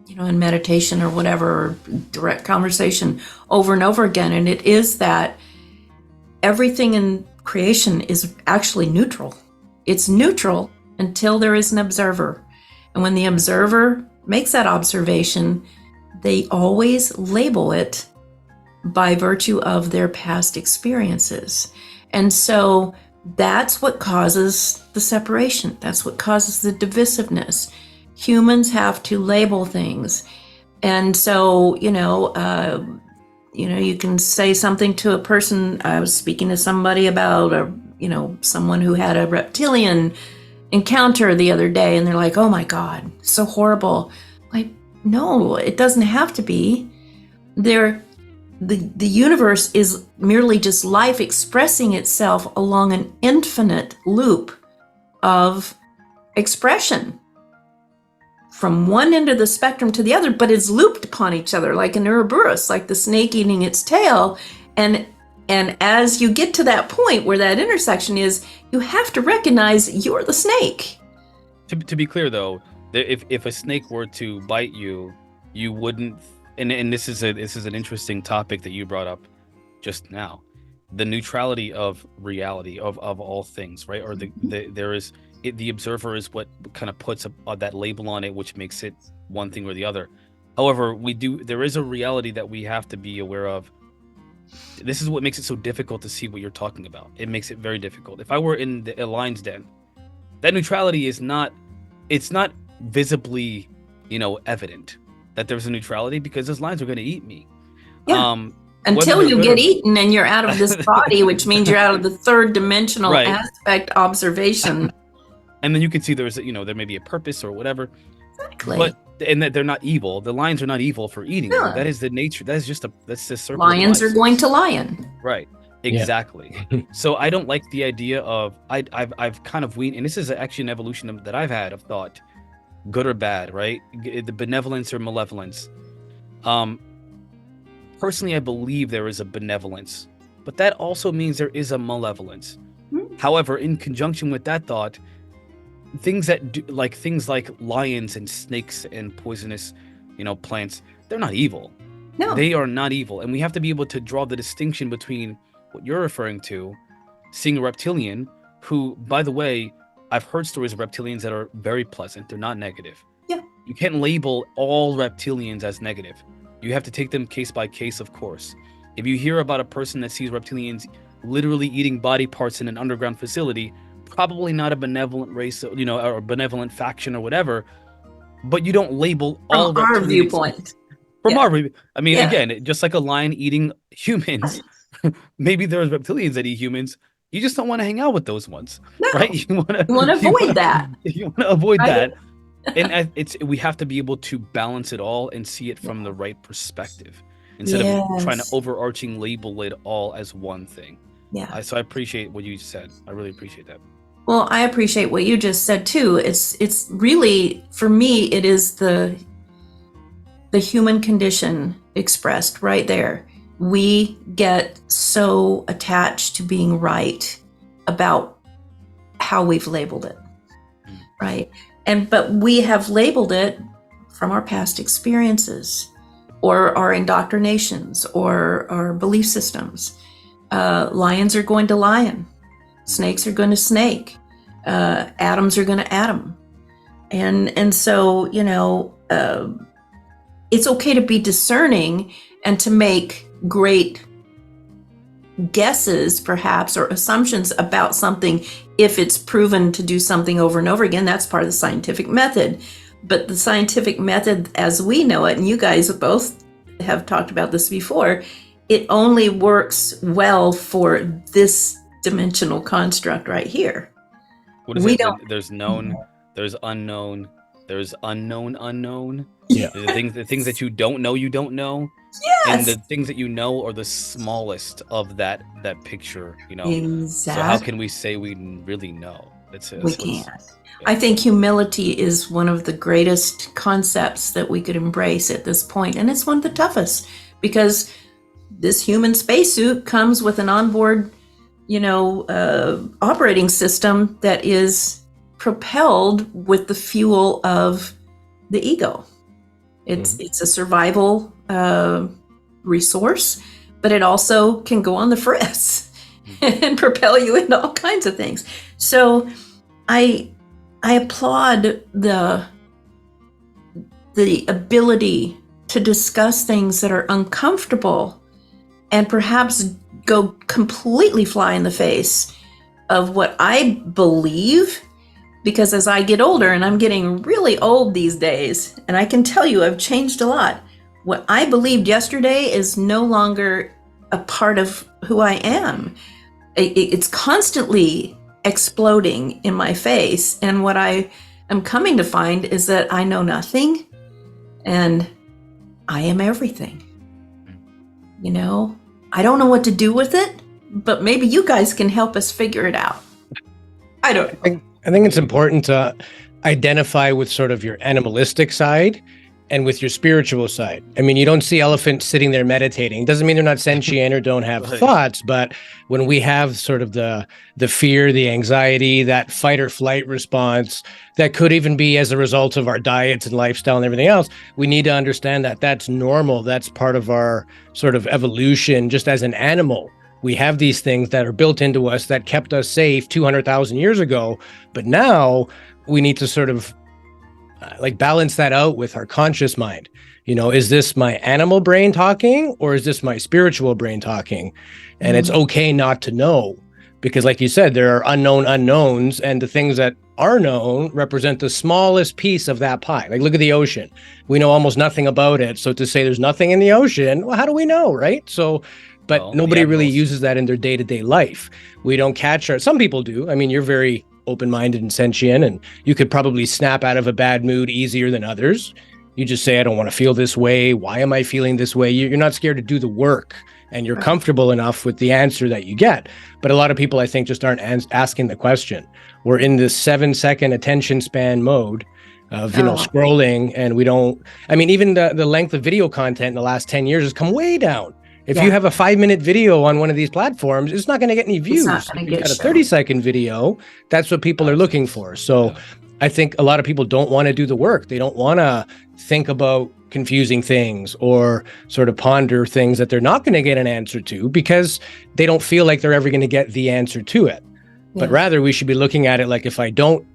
in meditation or whatever, or direct conversation over and over again. And it is that everything in creation is actually neutral. It's neutral until there is an observer. And when the observer makes that observation, they always label it by virtue of their past experiences. And so that's what causes the separation. That's what causes the divisiveness. Humans have to label things. And so, you can say something to a person. I was speaking to somebody about, someone who had a reptilian encounter the other day, and they're like, oh my God, so horrible. Like, no, it doesn't have to be. The universe is merely just life expressing itself along an infinite loop of expression from one end of the spectrum to the other, but it's looped upon each other like an Ouroboros, like the snake eating its tail. And And as you get to that point where that intersection is, you have to recognize you're the snake. To be clear, though, if a snake were to bite you, you wouldn't. And this is an interesting topic that you brought up just now, the neutrality of reality of all things, right? Or the observer is what kind of puts that label on it, which makes it one thing or the other. However, there is a reality that we have to be aware of. This is what makes it so difficult to see what you're talking about. It makes it very difficult. If I were in a lion's den, that neutrality is not visibly, evident that there's a neutrality, because those lions are going to eat me. Yeah. Until you get eaten and you're out of this body, which means you're out of the third dimensional aspect observation. And then you can see there may be a purpose or whatever. Exactly. And that they're not evil. The lions are not evil for eating. No. That is the nature. That's the circle. Lions are going to lion. Right. Exactly. Yeah. So I don't like the idea of I've kind of weaned, and this is actually an evolution that I've had of thought, good or bad, right? The benevolence or malevolence. Personally, I believe there is a benevolence, but that also means there is a malevolence. Mm-hmm. However, in conjunction with that thought, things like lions and snakes and poisonous, plants, they're not evil. No, they are not evil, and we have to be able to draw the distinction between what you're referring to, seeing a reptilian, who, by the way, I've heard stories of reptilians that are very pleasant. They're not negative. Yeah. You can't label all reptilians as negative. You have to take them case by case, of course. If you hear about a person that sees reptilians literally eating body parts in an underground facility, probably not a benevolent race, or a benevolent faction or whatever, but you don't label all from our viewpoint. From our view, again, just like a lion eating humans, maybe there's reptilians that eat humans. You just don't want to hang out with those ones, right? You want to avoid that. You want to avoid that. And we have to be able to balance it all and see it from the right perspective, instead of trying to overarching label it all as one thing. Yeah. So I appreciate what you said. I really appreciate that. Well, I appreciate what you just said too. It's really, for me, it is the human condition expressed right there. We get so attached to being right about how we've labeled it, right? But we have labeled it from our past experiences or our indoctrinations or our belief systems. Lions are going to lion. Snakes are going to snake. Atoms are going to atom. And so, it's okay to be discerning and to make great guesses, perhaps, or assumptions about something if it's proven to do something over and over again. That's part of the scientific method. But the scientific method as we know it, and you guys both have talked about this before, it only works well for this dimensional construct right here. What is it? There's known, there's unknown, there's unknown. Yeah. The things that you don't know. Yes. And the things that you know are the smallest of that picture, Exactly. So how can we say we really know? We can't. Yeah. I think humility is one of the greatest concepts that we could embrace at this point, and it's one of the toughest, because this human spacesuit comes with an onboard, operating system that is propelled with the fuel of the ego. It's a survival resource, but it also can go on the fritz and propel you into all kinds of things. So I applaud the ability to discuss things that are uncomfortable and perhaps go completely fly in the face of what I believe. Because as I get older, and I'm getting really old these days, and I can tell you I've changed a lot. What I believed yesterday is no longer a part of who I am. It's constantly exploding in my face. And what I am coming to find is that I know nothing and I am everything. I don't know what to do with it, but maybe you guys can help us figure it out. I don't know. I think it's important to identify with sort of your animalistic side and with your spiritual side. I mean, you don't see elephants sitting there meditating. Doesn't mean they're not sentient or don't have Right. thoughts, but when we have sort of the fear, the anxiety, that fight or flight response, that could even be as a result of our diets and lifestyle and everything else, we need to understand that that's normal. That's part of our sort of evolution, just as an animal. We have these things that are built into us that kept us safe 200,000 years ago, but now we need to sort of like balance that out with our conscious mind. You know, is this my animal brain talking or is this my spiritual brain talking? And it's okay not to know, because like you said, there are unknown unknowns, and the things that are known represent the smallest piece of that pie. Like look at the ocean. We know almost nothing about it. So to say there's nothing in the ocean, well, how do we know, right? So, but Well, nobody yeah, really most- uses that in their day-to-day life. We don't catch some people do. I mean, you're very open-minded and sentient, and you could probably snap out of a bad mood easier than others. You just say, I don't want to feel this way. Why am I feeling this way? You're not scared to do the work, and you're comfortable enough with the answer that you get. But a lot of people, I think, just aren't asking the question. We're in this 7-second attention span mode of, scrolling, and we don't, I mean, even the length of video content in the last 10 years has come way down. If you have a 5-minute video on one of these platforms, it's not going to get any views. not gonna If you get got a shown. 30-second video, that's what people are looking for. So I think a lot of people don't want to do the work. They don't want to think about confusing things or sort of ponder things that they're not going to get an answer to, because they don't feel like they're ever going to get the answer to it. But rather, we should be looking at it like, if I don't,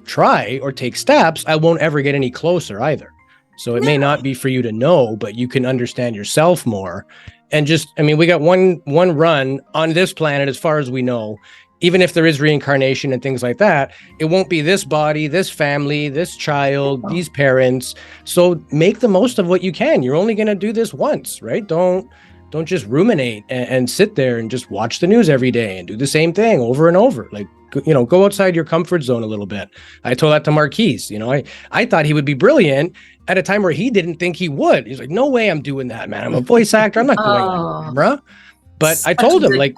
try or take steps, I won't ever get any closer either. So it may not be for you to know, but you can understand yourself more. And just, I mean, we got one run on this planet as far as we know. Even if there is reincarnation and things like that, it won't be this body, this family, this child, these parents. So make the most of what you can. You're only going to do this once, right? Don't just ruminate and sit there and just watch the news every day and do the same thing over and over. Like, go outside your comfort zone a little bit. I told that to Marquise. I thought he would be brilliant at a time where he didn't think he would. He's like, no way I'm doing that, man. I'm a voice actor. I'm not going on camera. But I told him, like,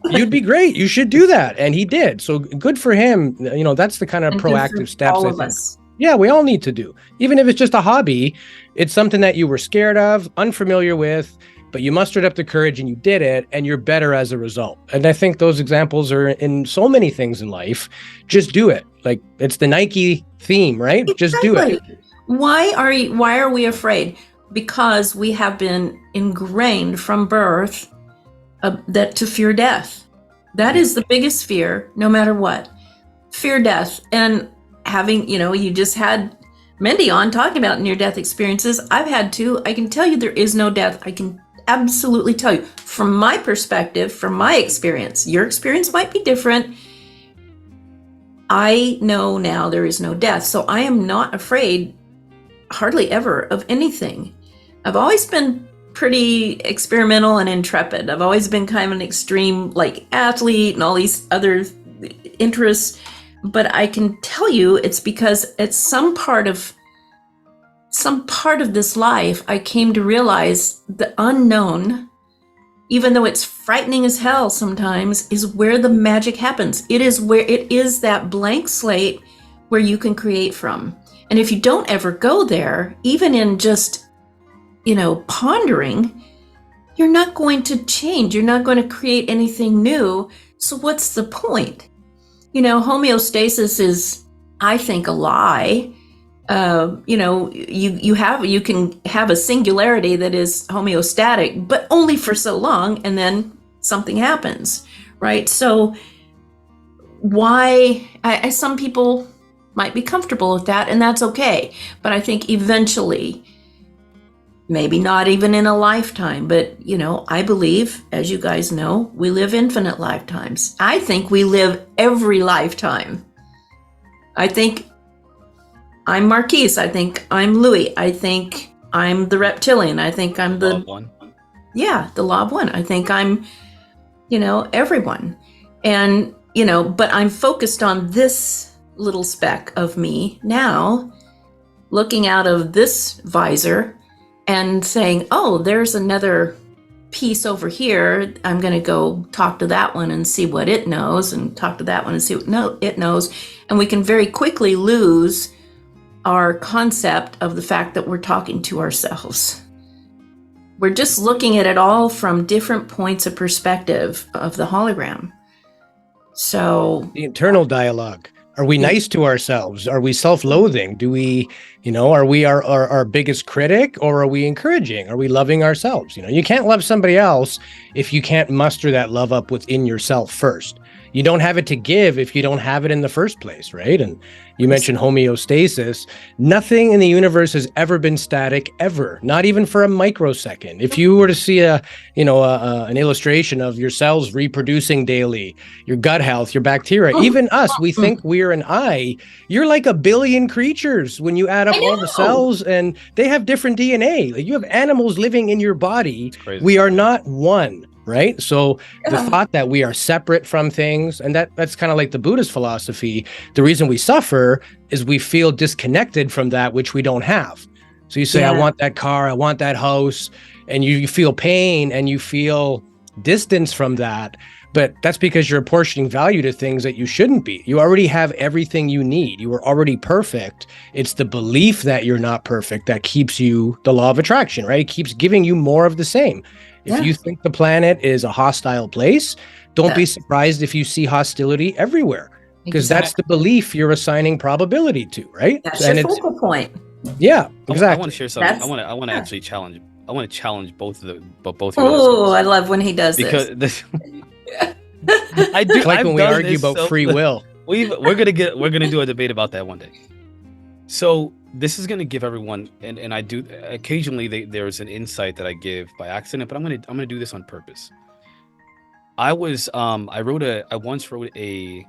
you'd be great. You should do that. And he did. So good for him. That's the kind of proactive steps all I of think. us. Yeah, we all need to do. Even if it's just a hobby, it's something that you were scared of, unfamiliar with, but you mustered up the courage and you did it, and you're better as a result. And I think those examples are in so many things in life. Just do it. Like, it's the Nike theme, right? Just do it. Why are we afraid? Because we have been ingrained from birth that to fear death. That is the biggest fear, no matter what. Fear death. And having, you just had Mindy on talking about near-death experiences. I've had two. I can tell you there is no death. I can absolutely tell you from my perspective, from my experience. Your experience might be different. I know now there is no death. So I am not afraid hardly ever of anything. I've always been pretty experimental and intrepid. I've always been kind of an extreme athlete and all these other interests. But I can tell you it's because at some part of this life, I came to realize the unknown, even though it's frightening as hell sometimes, is where the magic happens. It is that blank slate where you can create from. And if you don't ever go there, even in just, pondering, you're not going to change. You're not going to create anything new. So what's the point? Homeostasis is, I think, a lie. You can have a singularity that is homeostatic, but only for so long, and then something happens, right? So why, some people might be comfortable with that, and that's okay. But I think eventually, maybe not even in a lifetime, but I believe, as you guys know, we live infinite lifetimes. I think we live every lifetime. I think I'm Marquise. I think I'm Louis. I think I'm the reptilian. I think I'm the one. Yeah, the law of one. I think I'm, everyone. And, but I'm focused on this little speck of me now, looking out of this visor and saying, oh, there's another piece over here. I'm going to go talk to that one and see what it knows, and talk to that one and see what it knows. And we can very quickly lose our concept of the fact that we're talking to ourselves. We're just looking at it all from different points of perspective of the hologram. So The internal dialogue. Are we nice to ourselves? Are we self-loathing? Do we, are we our biggest critic, or are we encouraging? Are we loving ourselves? You can't love somebody else if you can't muster that love up within yourself first. You don't have it to give if you don't have it in the first place, right? And you mentioned homeostasis. Nothing in the universe has ever been static, ever, not even for a microsecond. If you were to see an illustration of your cells reproducing daily, your gut health, your bacteria, even us, we think we're an eye. You're like a billion creatures when you add up all the cells, and they have different DNA. Like, you have animals living in your body. We are not one. Right. So the thought that we are separate from things, and that's kind of like the Buddhist philosophy. The reason we suffer is we feel disconnected from that which we don't have. So you say, I want that car, I want that house, and you feel pain and you feel distance from that. But that's because you're apportioning value to things that you shouldn't be. You already have everything you need. You are already perfect. It's the belief that you're not perfect that keeps you the law of attraction, right? It keeps giving you more of the same. If you think the planet is a hostile place, don't be surprised if you see hostility everywhere, because that's the belief you're assigning probability to, right? That's your focal point. Yeah, exactly. I want to share something. I want to actually challenge. I want to challenge both of you. Oh, I love when he does because this. I do. Like when we argue about free will. We're gonna do a debate about that one day. So this is gonna give everyone, and I do occasionally. There's an insight that I give by accident, but I'm gonna do this on purpose. I once wrote a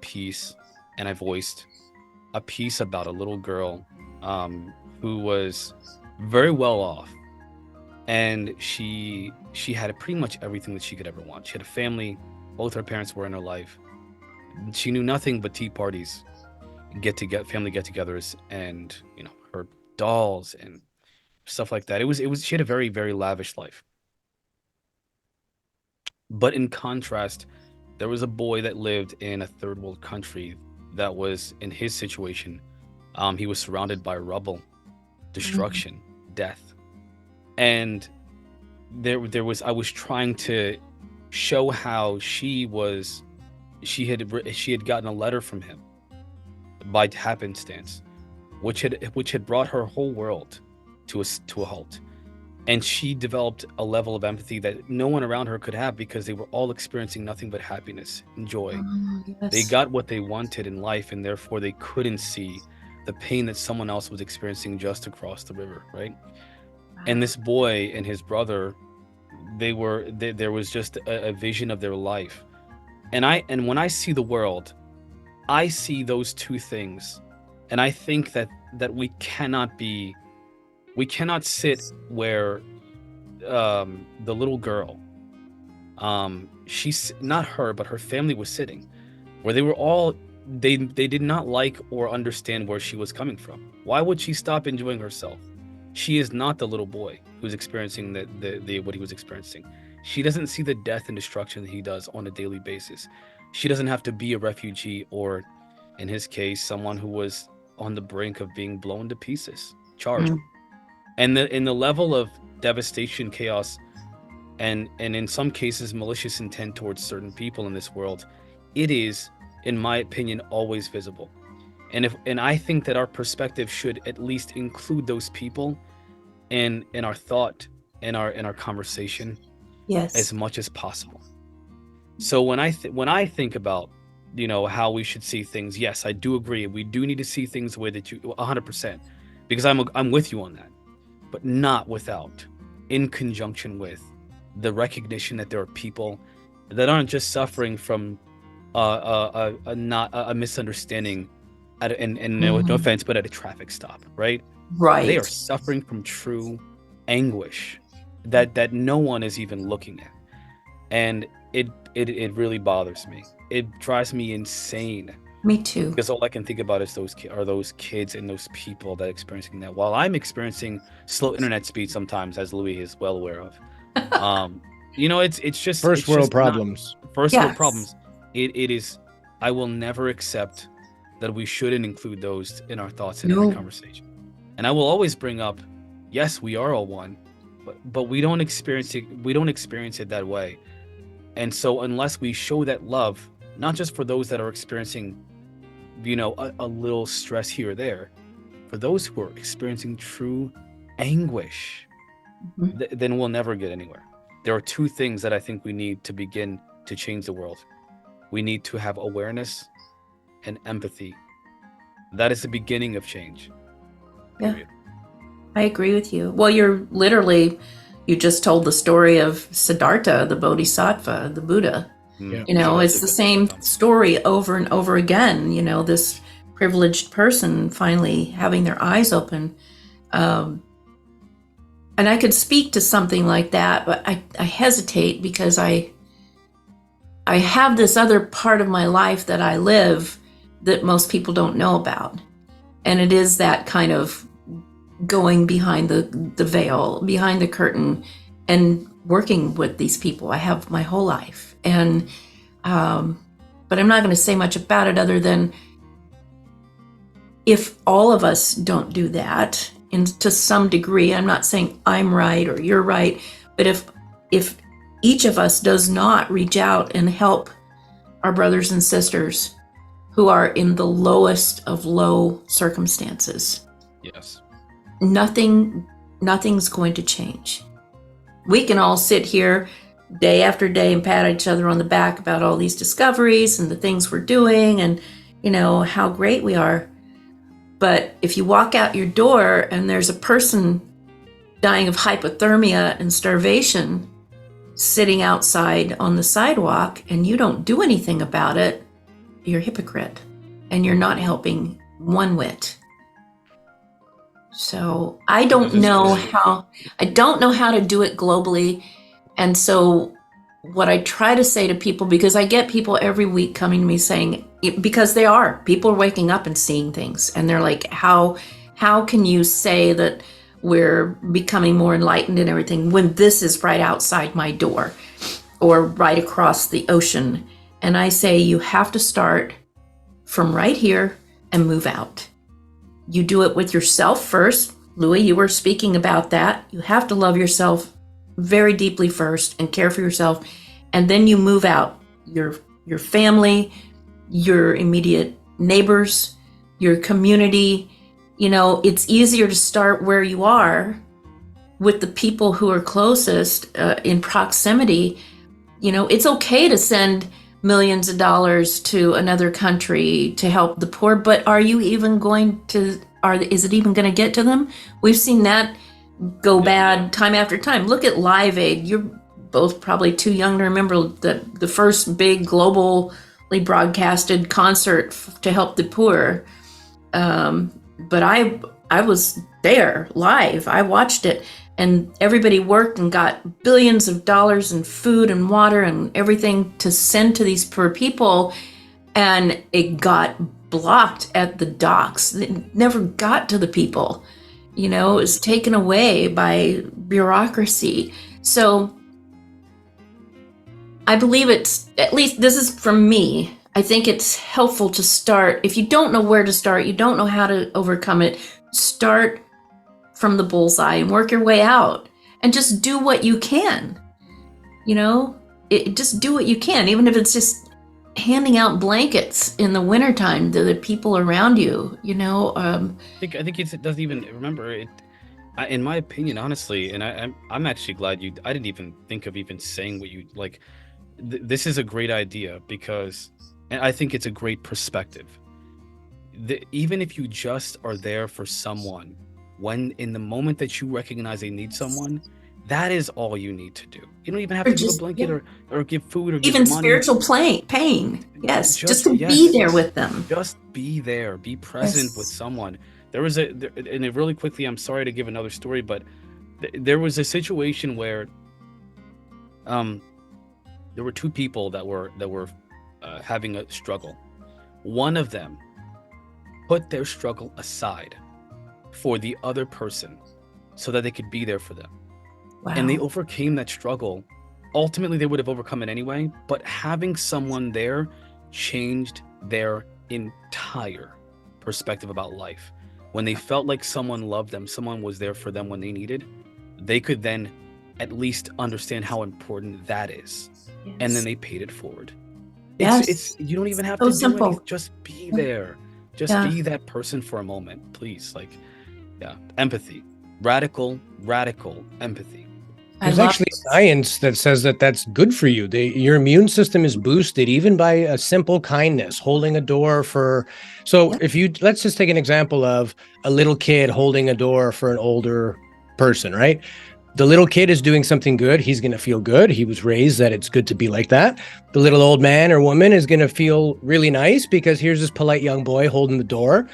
piece, and I voiced a piece about a little girl who was very well off, and she had pretty much everything that she could ever want. She had a family. Both her parents were in her life. She knew nothing but tea parties, family get-togethers, and her dolls and stuff like that. It was she had a very, very lavish life. But in contrast, there was a boy that lived in a third world country that was in his situation. He was surrounded by rubble, destruction, death, and I was trying to show how she had gotten a letter from him by happenstance, which had brought her whole world to a halt, and she developed a level of empathy that no one around her could have, because they were all experiencing nothing but happiness and joy. They got what they wanted in life, and therefore they couldn't see the pain that someone else was experiencing just across the river, right? And this boy and his brother, there was just a vision of their life. And when I see the world, I see those two things, and I think that we cannot sit where the little girl, she's not her, but her family was sitting, where they were all they did not like or understand where she was coming from. Why would she stop enjoying herself? She is not the little boy who's experiencing the what he was experiencing. She doesn't see the death and destruction that he does on a daily basis. She doesn't have to be a refugee, or in his case, someone who was on the brink of being blown to pieces, charred. And in the level of devastation, chaos, and in some cases malicious intent towards certain people in this world, it is, in my opinion, always visible. And I think that our perspective should at least include those people in our thought, in our conversation, as much as possible. So when I think about how we should see things, yes, I do agree. We do need to see things the way that you 100%, because I'm with you on that, but not without, in conjunction with, the recognition that there are people that aren't just suffering from a misunderstanding and no offense, but at a traffic stop, right? They are suffering from true anguish that no one is even looking at, and it really bothers me. It drives me insane. Me too. Because all I can think about is those kids and those people that are experiencing that. While I'm experiencing slow internet speed sometimes, as Louis is well aware of. It's just first world problems. World problems. It is. I will never accept that we shouldn't include those in our thoughts in No. every conversation. And I will always bring up, yes, we are all one, but we don't experience it. We don't experience it that way. And so unless we show that love, not just for those that are experiencing, a little stress here or there, for those who are experiencing true anguish, then we'll never get anywhere. There are two things that I think we need to begin to change the world. We need to have awareness and empathy. That is the beginning of change. Yeah, I agree with you. Well, you just told the story of Siddhartha, the Bodhisattva, the Buddha. Yeah. It's the same story over and over again. This privileged person finally having their eyes open. And I could speak to something like that, but I hesitate because I have this other part of my life that I live that most people don't know about. And it is that kind of going behind the veil, behind the curtain, and working with these people. I have my whole life. And, but I'm not going to say much about it other than if all of us don't do that, and to some degree, I'm not saying I'm right or you're right, but if each of us does not reach out and help our brothers and sisters who are in the lowest of low circumstances, Yes. nothing's going to change. We can all sit here day after day and pat each other on the back about all these discoveries and the things we're doing and, how great we are. But if you walk out your door and there's a person dying of hypothermia and starvation sitting outside on the sidewalk and you don't do anything about it, you're a hypocrite and you're not helping one whit. So I don't know how to do it globally. And so what I try to say to people, because I get people every week coming to me saying, because people are waking up and seeing things, and they're like, how can you say that we're becoming more enlightened and everything when this is right outside my door or right across the ocean? And I say, you have to start from right here and move out. You do it with yourself first. Louis, you were speaking about that. You have to love yourself very deeply first and care for yourself. And then you move out. Your family, your immediate neighbors, your community. It's easier to start where you are with the people who are closest in proximity. It's okay to send millions of dollars to another country to help the poor, but are you even going to, is it even going to get to them? We've seen that go bad time after time. Look at Live Aid. You're both probably too young to remember the first big globally broadcasted concert to help the poor. But I was there live. I watched it, and everybody worked and got billions of dollars in food and water and everything to send to these poor people. And it got blocked at the docks. It never got to the people. It was taken away by bureaucracy. So I believe it's, at least this is from me, I think it's helpful to start. If you don't know where to start, you don't know how to overcome it, start from the bullseye and work your way out and just do what you can. Just do what you can, even if it's just handing out blankets in the wintertime to the people around you, I think it doesn't even remember it. In my opinion, honestly, and I'm actually glad I didn't even think of even saying what you like. This is a great idea because, and I think it's a great perspective. Even if you just are there for someone, when in the moment that you recognize they need someone, that is all you need to do. You don't even have to give a blanket or give food or give even money. Spiritual pain. Yes, just to be there with them. Just be there. Be present with someone. There was and it really quickly, I'm sorry to give another story, but there was a situation where there were two people that were having a struggle. One of them put their struggle aside for the other person so that they could be there for them. Wow. And they overcame that struggle. Ultimately, they would have overcome it anyway, but having someone there changed their entire perspective about life. When they felt like someone loved them, someone was there for them when they needed, they could then at least understand how important that is. Yes. And then they paid it forward. Yes. It's you don't even have So to do simple. anything. Just be there. Just be that person for a moment, please. Like, empathy. Radical empathy. There's actually science that says that that's good for you. Your immune system is boosted even by a simple kindness, holding a door for. So if let's just take an example of a little kid holding a door for an older person, right? The little kid is doing something good. He's going to feel good. He was raised that it's good to be like that. The little old man or woman is going to feel really nice because here's this polite young boy holding the door.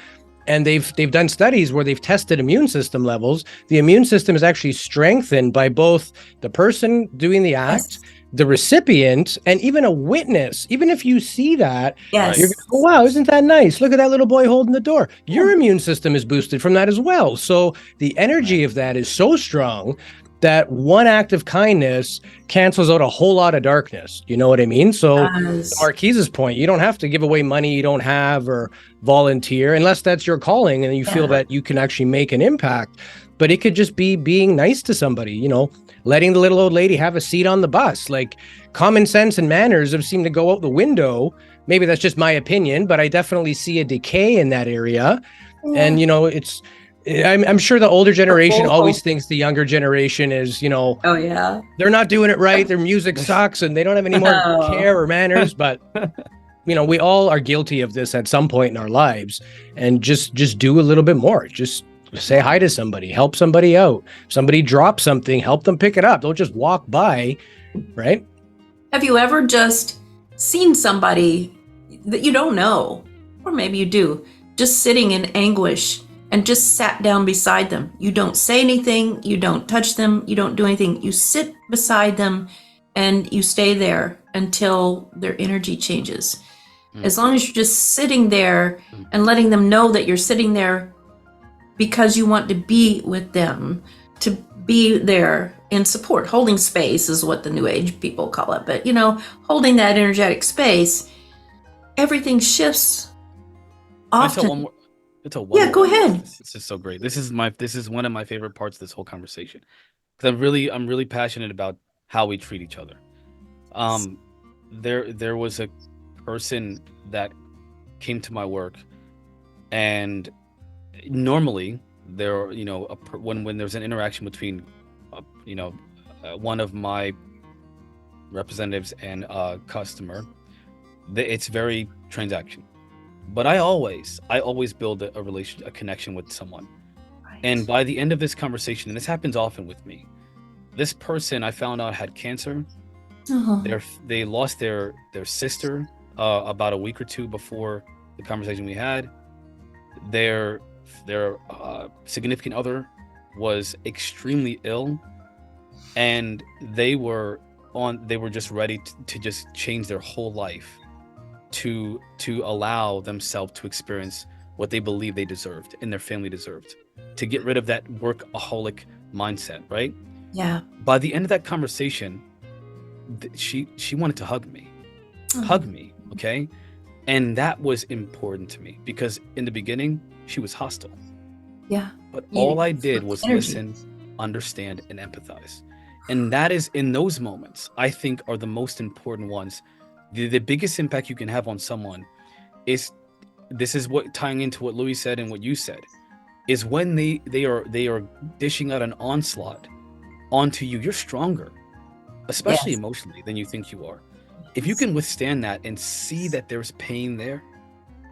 And they've done studies where they've tested immune system levels. The immune system is actually strengthened by both the person doing the act, the recipient, and even a witness. Even if you see that, you're going to go, wow, isn't that nice? Look at that little boy holding the door. Your immune system is boosted from that as well. So the energy of that is so strong that one act of kindness cancels out a whole lot of darkness. You know what I mean? So Marquise's point, you don't have to give away money you don't have or volunteer unless that's your calling and you feel that you can actually make an impact. But it could just be being nice to somebody, you know, letting the little old lady have a seat on the bus. Like, common sense and manners have seemed to go out the window. Maybe that's just my opinion, but I definitely see a decay in that area. And, you know, I'm sure the older generation always thinks the younger generation is, you know, they're not doing it right. Their music sucks and they don't have any more care or manners. But, you know, we all are guilty of this at some point in our lives, and just do a little bit more. Just say hi to somebody, help somebody out. Somebody drop something, help them pick it up. Don't just walk by, right? Have you ever just seen somebody that you don't know, or maybe you do, just sitting in anguish and just sat down beside them? You don't say anything, you don't touch them, you don't do anything. You sit beside them and you stay there until their energy changes. As long as you're just sitting there and letting them know that you're sitting there because you want to be with them, to be there in support. Holding space is what the New Age people call it. But, you know, holding that energetic space, everything shifts often. Go ahead. This is so great. This is one of my favorite parts of this whole conversation, because I'm really passionate about how we treat each other. There was a person that came to my work, and normally there, you know, when there's an interaction between, one of my representatives and a customer, it's very transactional. But I always build a connection with someone. Right. And by the end of this conversation, and this happens often with me, this person I found out had cancer. They lost their sister about a week or two before the conversation we had. Their significant other was extremely ill, and they were just ready to just change their whole life to allow themselves to experience what they believe they deserved and their family deserved, to get rid of that workaholic mindset, right? Yeah. By the end of that conversation, she wanted to hug me, okay? And that was important to me, because in the beginning, she was hostile. Yeah. But all I did was listen, understand, and empathize. And that is, in those moments, I think, are the most important ones. The biggest impact you can have on someone is, this is what, tying into what Louis said and what you said, is when they are dishing out an onslaught onto you. You're stronger, especially emotionally, than you think you are. If you can withstand that and see that there's pain there,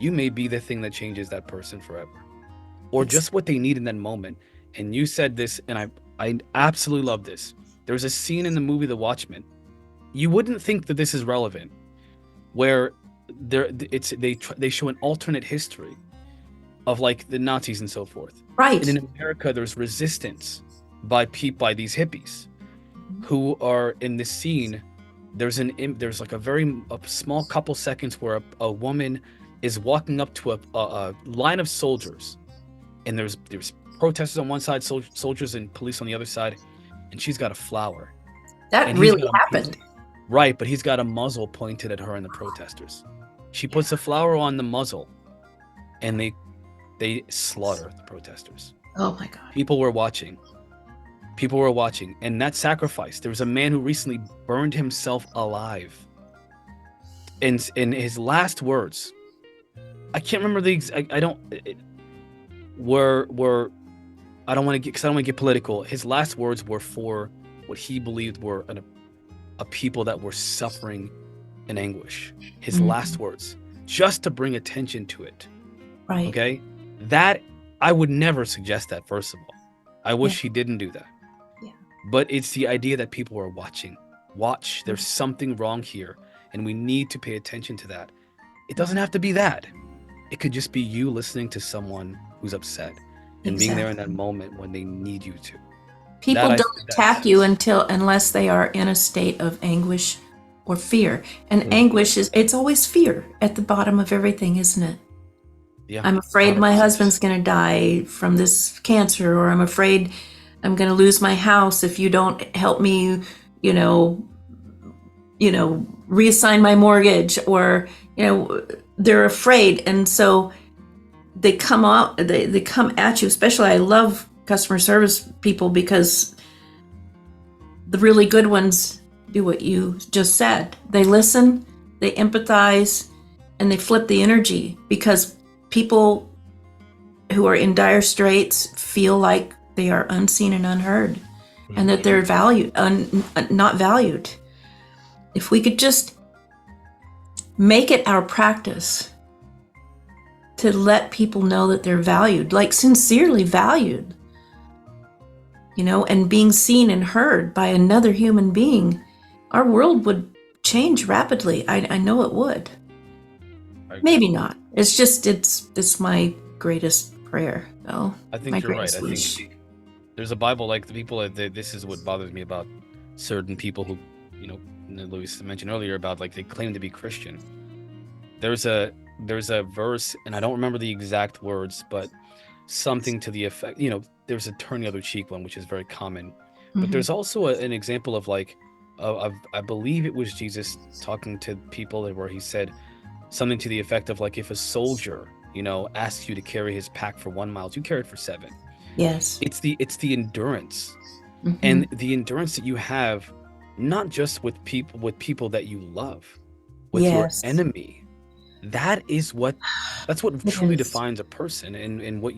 you may be the thing that changes that person forever, or just what they need in that moment. And you said this, and I absolutely love this. There's a scene in the movie The Watchmen. You wouldn't think that this is relevant, where they show an alternate history of, like, the Nazis and so forth. Right. And in America, there's resistance by these hippies who are in this scene. There's like a very small couple seconds where a woman is walking up to a line of soldiers, and there's protesters on one side, soldiers and police on the other side, and she's got a flower. That really happened. Right, but he's got a muzzle pointed at her and the protesters. She puts a flower on the muzzle, and they they slaughter the protesters. Oh my God. People were watching. And that sacrifice, there was a man who recently burned himself alive. And in his last words, I can't remember I don't want to get political. His last words were for what he believed were a people that were suffering in anguish. His last words, just to bring attention to it. Right. Okay? That, I would never suggest that, first of all. I wish he didn't do that. Yeah. But it's the idea that people are watching. Watch, there's something wrong here, and we need to pay attention to that. It doesn't have to be that. It could just be you listening to someone who's upset and being there in that moment when they need you to. People don't attack you unless they are in a state of anguish or fear. And anguish it's always fear at the bottom of everything, isn't it? Yeah. I'm afraid my husband's going to die from this cancer, or I'm afraid I'm going to lose my house if you don't help me, reassign my mortgage, or, they're afraid. And so they come out, they come at you, especially I love customer service people, because the really good ones do what you just said. They listen, they empathize, and they flip the energy, because people who are in dire straits feel like they are unseen and unheard, and that they're not valued. If we could just make it our practice to let people know that they're valued, like sincerely valued, and being seen and heard by another human being, our world would change rapidly. I know it would. Maybe not. It's my greatest prayer, though. I think you're right. I think there's a Bible, like the people, this is what bothers me about certain people who, Louis mentioned earlier about, like, they claim to be Christian. There's a verse, and I don't remember the exact words, but something to the effect, there's a turn the other cheek one, which is very common. But there's also an example of, like, I believe it was Jesus talking to people where he said something to the effect of, like, if a soldier, asks you to carry his pack for 1 mile, you carry it for 7. Yes. It's the endurance, and the endurance that you have, not just with people that you love, with your enemy. That's what truly defines a person, and what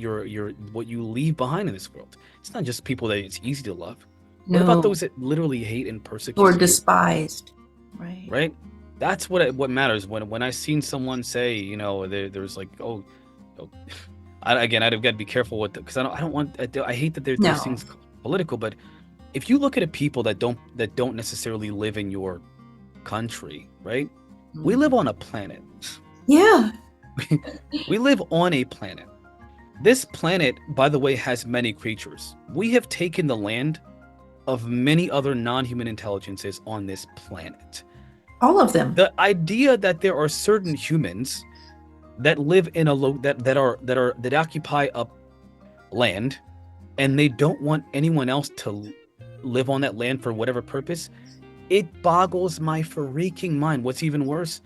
what you leave behind in this world. It's not just people that it's easy to love. No. What about those that literally hate and persecute or you? despised? Right. That's what matters. When I seen someone say, there's like, I've got to be careful with it, because I hate that there's things political. But if you look at people that don't necessarily live in your country, right? We live on a planet. Yeah. We live on a planet. This planet, by the way, has many creatures. We have taken the land of many other non-human intelligences on this planet. All of them. The idea that there are certain humans that live in that occupy a land, and they don't want anyone else to live on that land for whatever purpose, it boggles my freaking mind. What's even worse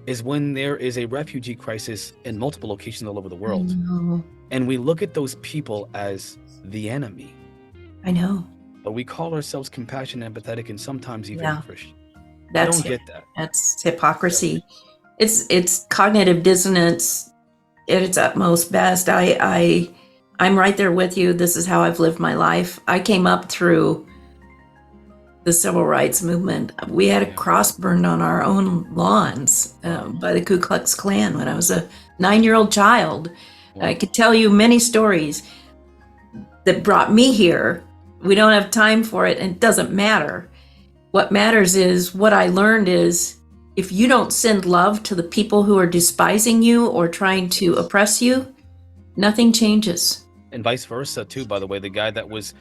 is when there is a refugee crisis in multiple locations all over the world, and we look at those people as the enemy. I know. But we call ourselves compassionate, empathetic, and sometimes even Christian. I don't get that. That's hypocrisy. It's cognitive dissonance at its utmost best. I'm right there with you. This is how I've lived my life. I came up through the civil rights movement. We had a cross burned on our own lawns by the Ku Klux Klan when I was a 9-year-old child. Wow. I could tell you many stories that brought me here. We don't have time for it, and it doesn't matter. What matters is, what I learned is, if you don't send love to the people who are despising you or trying to oppress you, nothing changes. And vice versa too, by the way. The guy that was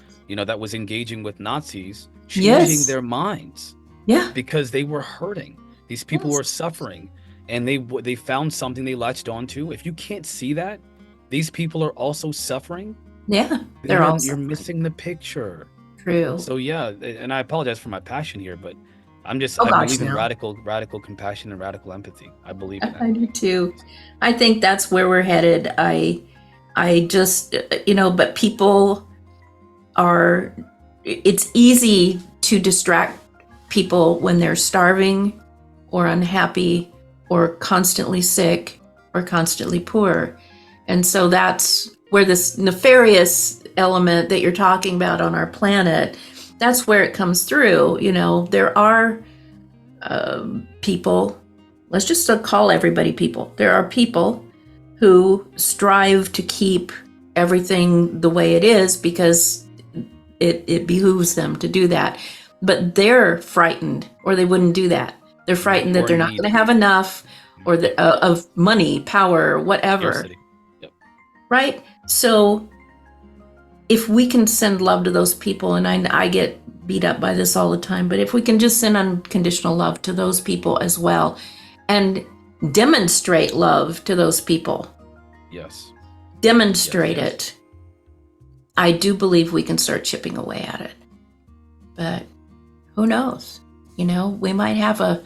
engaging with Nazis, changing their minds. Yeah. Because they were hurting. These people were suffering, and they found something they latched onto. If you can't see that, these people are also suffering. Yeah. You're missing the picture. True. So and I apologize for my passion here, but I believe in radical compassion and radical empathy. I believe in that. I do too. I think that's where we're headed. I I just, but people are, it's easy to distract people when they're starving or unhappy or constantly sick or constantly poor. And so that's where this nefarious element that you're talking about on our planet, that's where it comes through. There are people, let's just call everybody people. There are people who strive to keep everything the way it is because it behooves them to do that. But they're frightened, or they wouldn't do that. They're frightened that they're not going to have enough, or of money, power, whatever. Yep. Right? So if we can send love to those people, and I get beat up by this all the time, but if we can just send unconditional love to those people as well, and demonstrate love to those people. Yes. Demonstrate it. I do believe we can start chipping away at it. But who knows? We might have a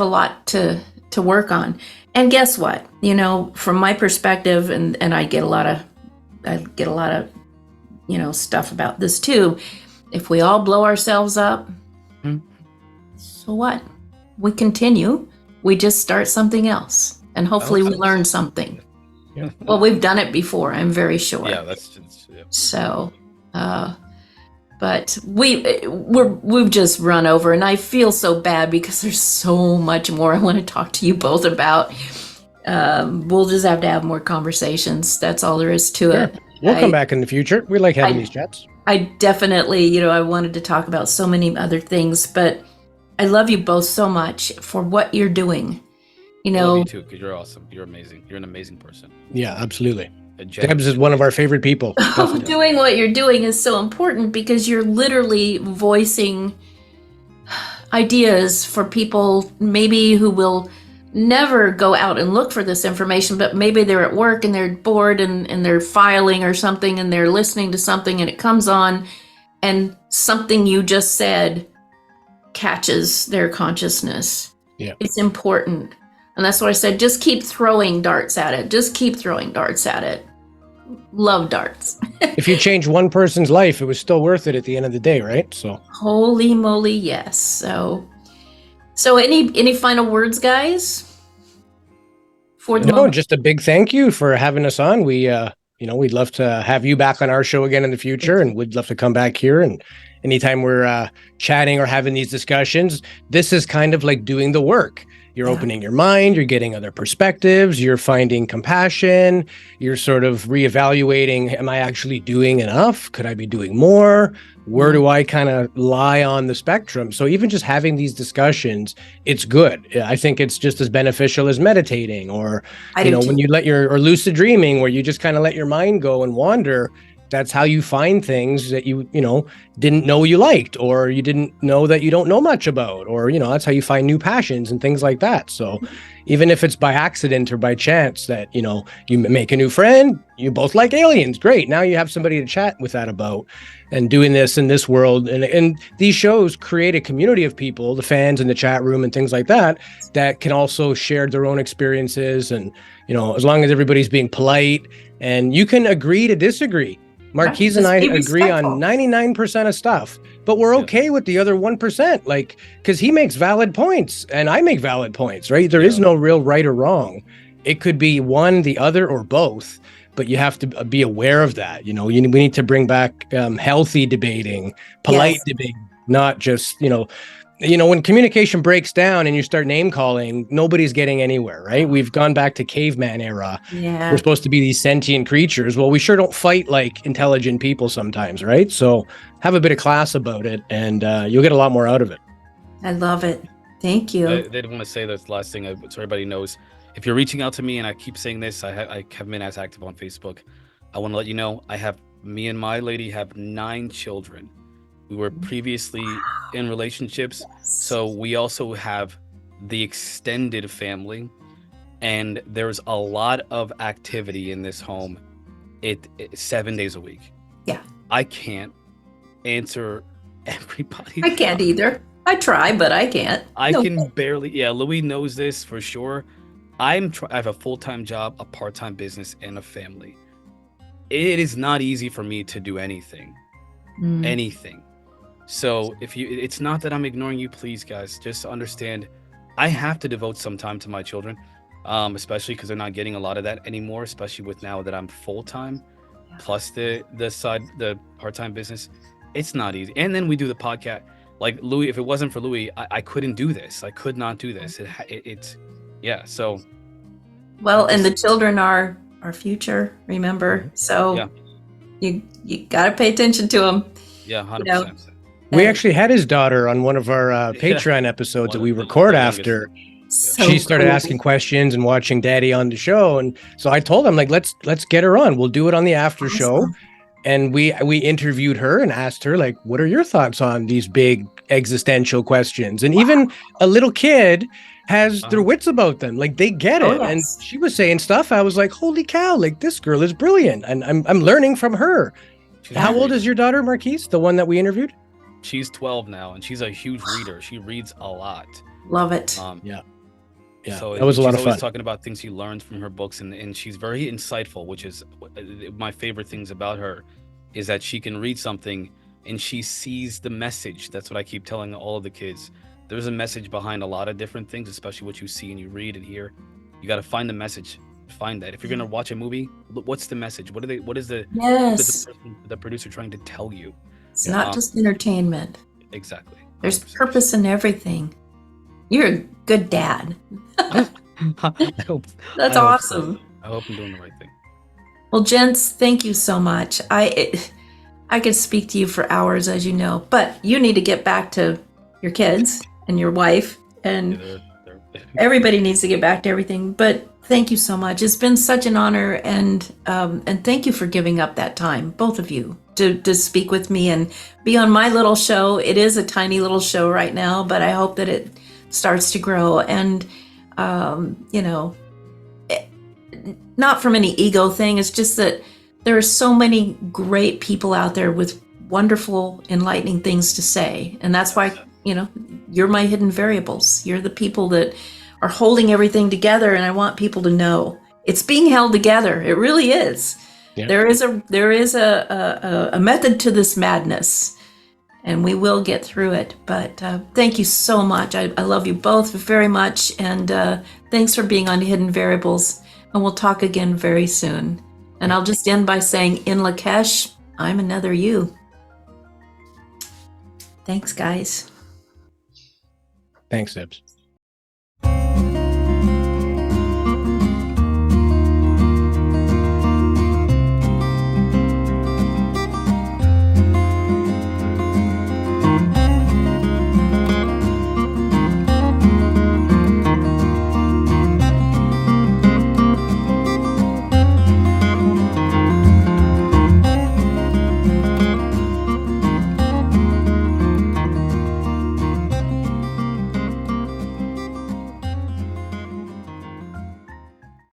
lot to work on. And guess what? From my perspective, and I get a lot of stuff about this too. If we all blow ourselves up, so what? We continue. We just start something else, and hopefully we learn something. Yeah. Well, we've done it before, I'm very sure. Yeah, that's just, yeah. So, but we've just run over, and I feel so bad because there's so much more I want to talk to you both about. We'll just have to have more conversations. That's all there is to it. We'll come back in the future. We like having these chats. I definitely, I wanted to talk about so many other things, but I love you both so much for what you're doing. I love you too, because you're awesome. You're amazing. You're an amazing person. Yeah, absolutely. Debs is one of our favorite people. Doing what you're doing is so important because you're literally voicing ideas for people maybe who will never go out and look for this information, but maybe they're at work and they're bored and they're filing or something and they're listening to something and it comes on and something you just said catches their consciousness. Yeah. It's important. And that's what I said. Just keep throwing darts at it. Just keep throwing darts at it. Love darts. If you change one person's life, it was still worth it at the end of the day, right? So holy moly, yes. So any final words, guys? For the moment? Just a big thank you for having us on. We'd love to have you back on our show again in the future, and we'd love to come back here. And anytime we're chatting or having these discussions, this is kind of like doing the work. You're opening your mind, you're getting other perspectives, you're finding compassion, you're sort of reevaluating, am I actually doing enough? Could I be doing more? Where do I kind of lie on the spectrum? So even just having these discussions, it's good. I think it's just as beneficial as meditating or, when you or lucid dreaming, where you just kind of let your mind go and wander. That's how you find things that you didn't know you liked, or you didn't know that you don't know much about, or, that's how you find new passions and things like that. So even if it's by accident or by chance that, you make a new friend, you both like aliens, great. Now you have somebody to chat with that about. And doing this in this world, and these shows create a community of people, the fans in the chat room and things like that, that can also share their own experiences. And, as long as everybody's being polite and you can agree to disagree. Marquise and I agree on 99% of stuff, but we're okay with the other 1%, because he makes valid points and I make valid points, right? There is no real right or wrong. It could be one, the other, or both, but you have to be aware of that. We need to bring back healthy debating, polite debate, not just, when communication breaks down and you start name calling, nobody's getting anywhere, right? We've gone back to caveman era. Yeah. We're supposed to be these sentient creatures. Well, we sure don't fight like intelligent people sometimes, right? So have a bit of class about it, and you'll get a lot more out of it. I love it. Thank you. I did want to say this last thing, so everybody knows. If you're reaching out to me, and I keep saying this, I have been as active on Facebook. I want to let you know, me and my lady have 9 children. We were previously in relationships, so we also have the extended family, and there's a lot of activity in this home. It 7 days a week. Yeah. I can't answer everybody. I can't either. I try, but I can't. I can barely. Yeah, Louis knows this for sure. I have a full-time job, a part-time business, and a family. It is not easy for me to do anything. Anything. So it's not that I'm ignoring you, please, guys. Just understand, I have to devote some time to my children, especially because they're not getting a lot of that anymore, especially with now that I'm full-time, plus the part-time business. It's not easy. And then we do the podcast. Like Louis, if it wasn't for Louis, I couldn't do this. I could not do this. It's so. Well, and the children are our future, remember? So you got to pay attention to them. Yeah, 100%. We actually had his daughter on one of our Patreon episodes that we record after. So she started asking questions and watching Daddy on the show, and so I told him, like, let's get her on. We'll do it on the after show. And we interviewed her and asked her, like, what are your thoughts on these big existential questions? And even a little kid has their wits about them. Like, they get it. And she was saying stuff. I was like, holy cow, like, this girl is brilliant. And I'm learning from her. How old is your daughter, Marquise, the one that we interviewed? She's 12 now, and she's a huge reader. She reads a lot. Love it. So that was a lot of fun. She's always talking about things she learns from her books, and she's very insightful, which is my favorite things about her, is that she can read something and she sees the message. That's what I keep telling all of the kids. There's a message behind a lot of different things, especially what you see and you read and hear. You got to find the message. Find that. If you're going to watch a movie, what's the message? What is the producer trying to tell you? It's not just entertainment. Exactly. 100%. There's purpose in everything. You're a good dad. That's awesome. I hope I'm doing the right thing. Well, gents, thank you so much. I could speak to you for hours, as you know, but you need to get back to your kids and your wife, and everybody needs to get back to everything. But thank you so much. It's been such an honor, and thank you for giving up that time, both of you, to speak with me and be on my little show. It is a tiny little show right now, but I hope that it starts to grow. And not from any ego thing. It's just that there are so many great people out there with wonderful, enlightening things to say. And that's why, you're my hidden variables. You're the people that are holding everything together. And I want people to know it's being held together. It really is. Yeah. There is a method to this madness, and we will get through it. But thank you so much. I love you both very much. And thanks for being on Hidden Variables. And we'll talk again very soon. And I'll just end by saying, in Lakesh, I'm another you. Thanks, guys. Thanks, Debs.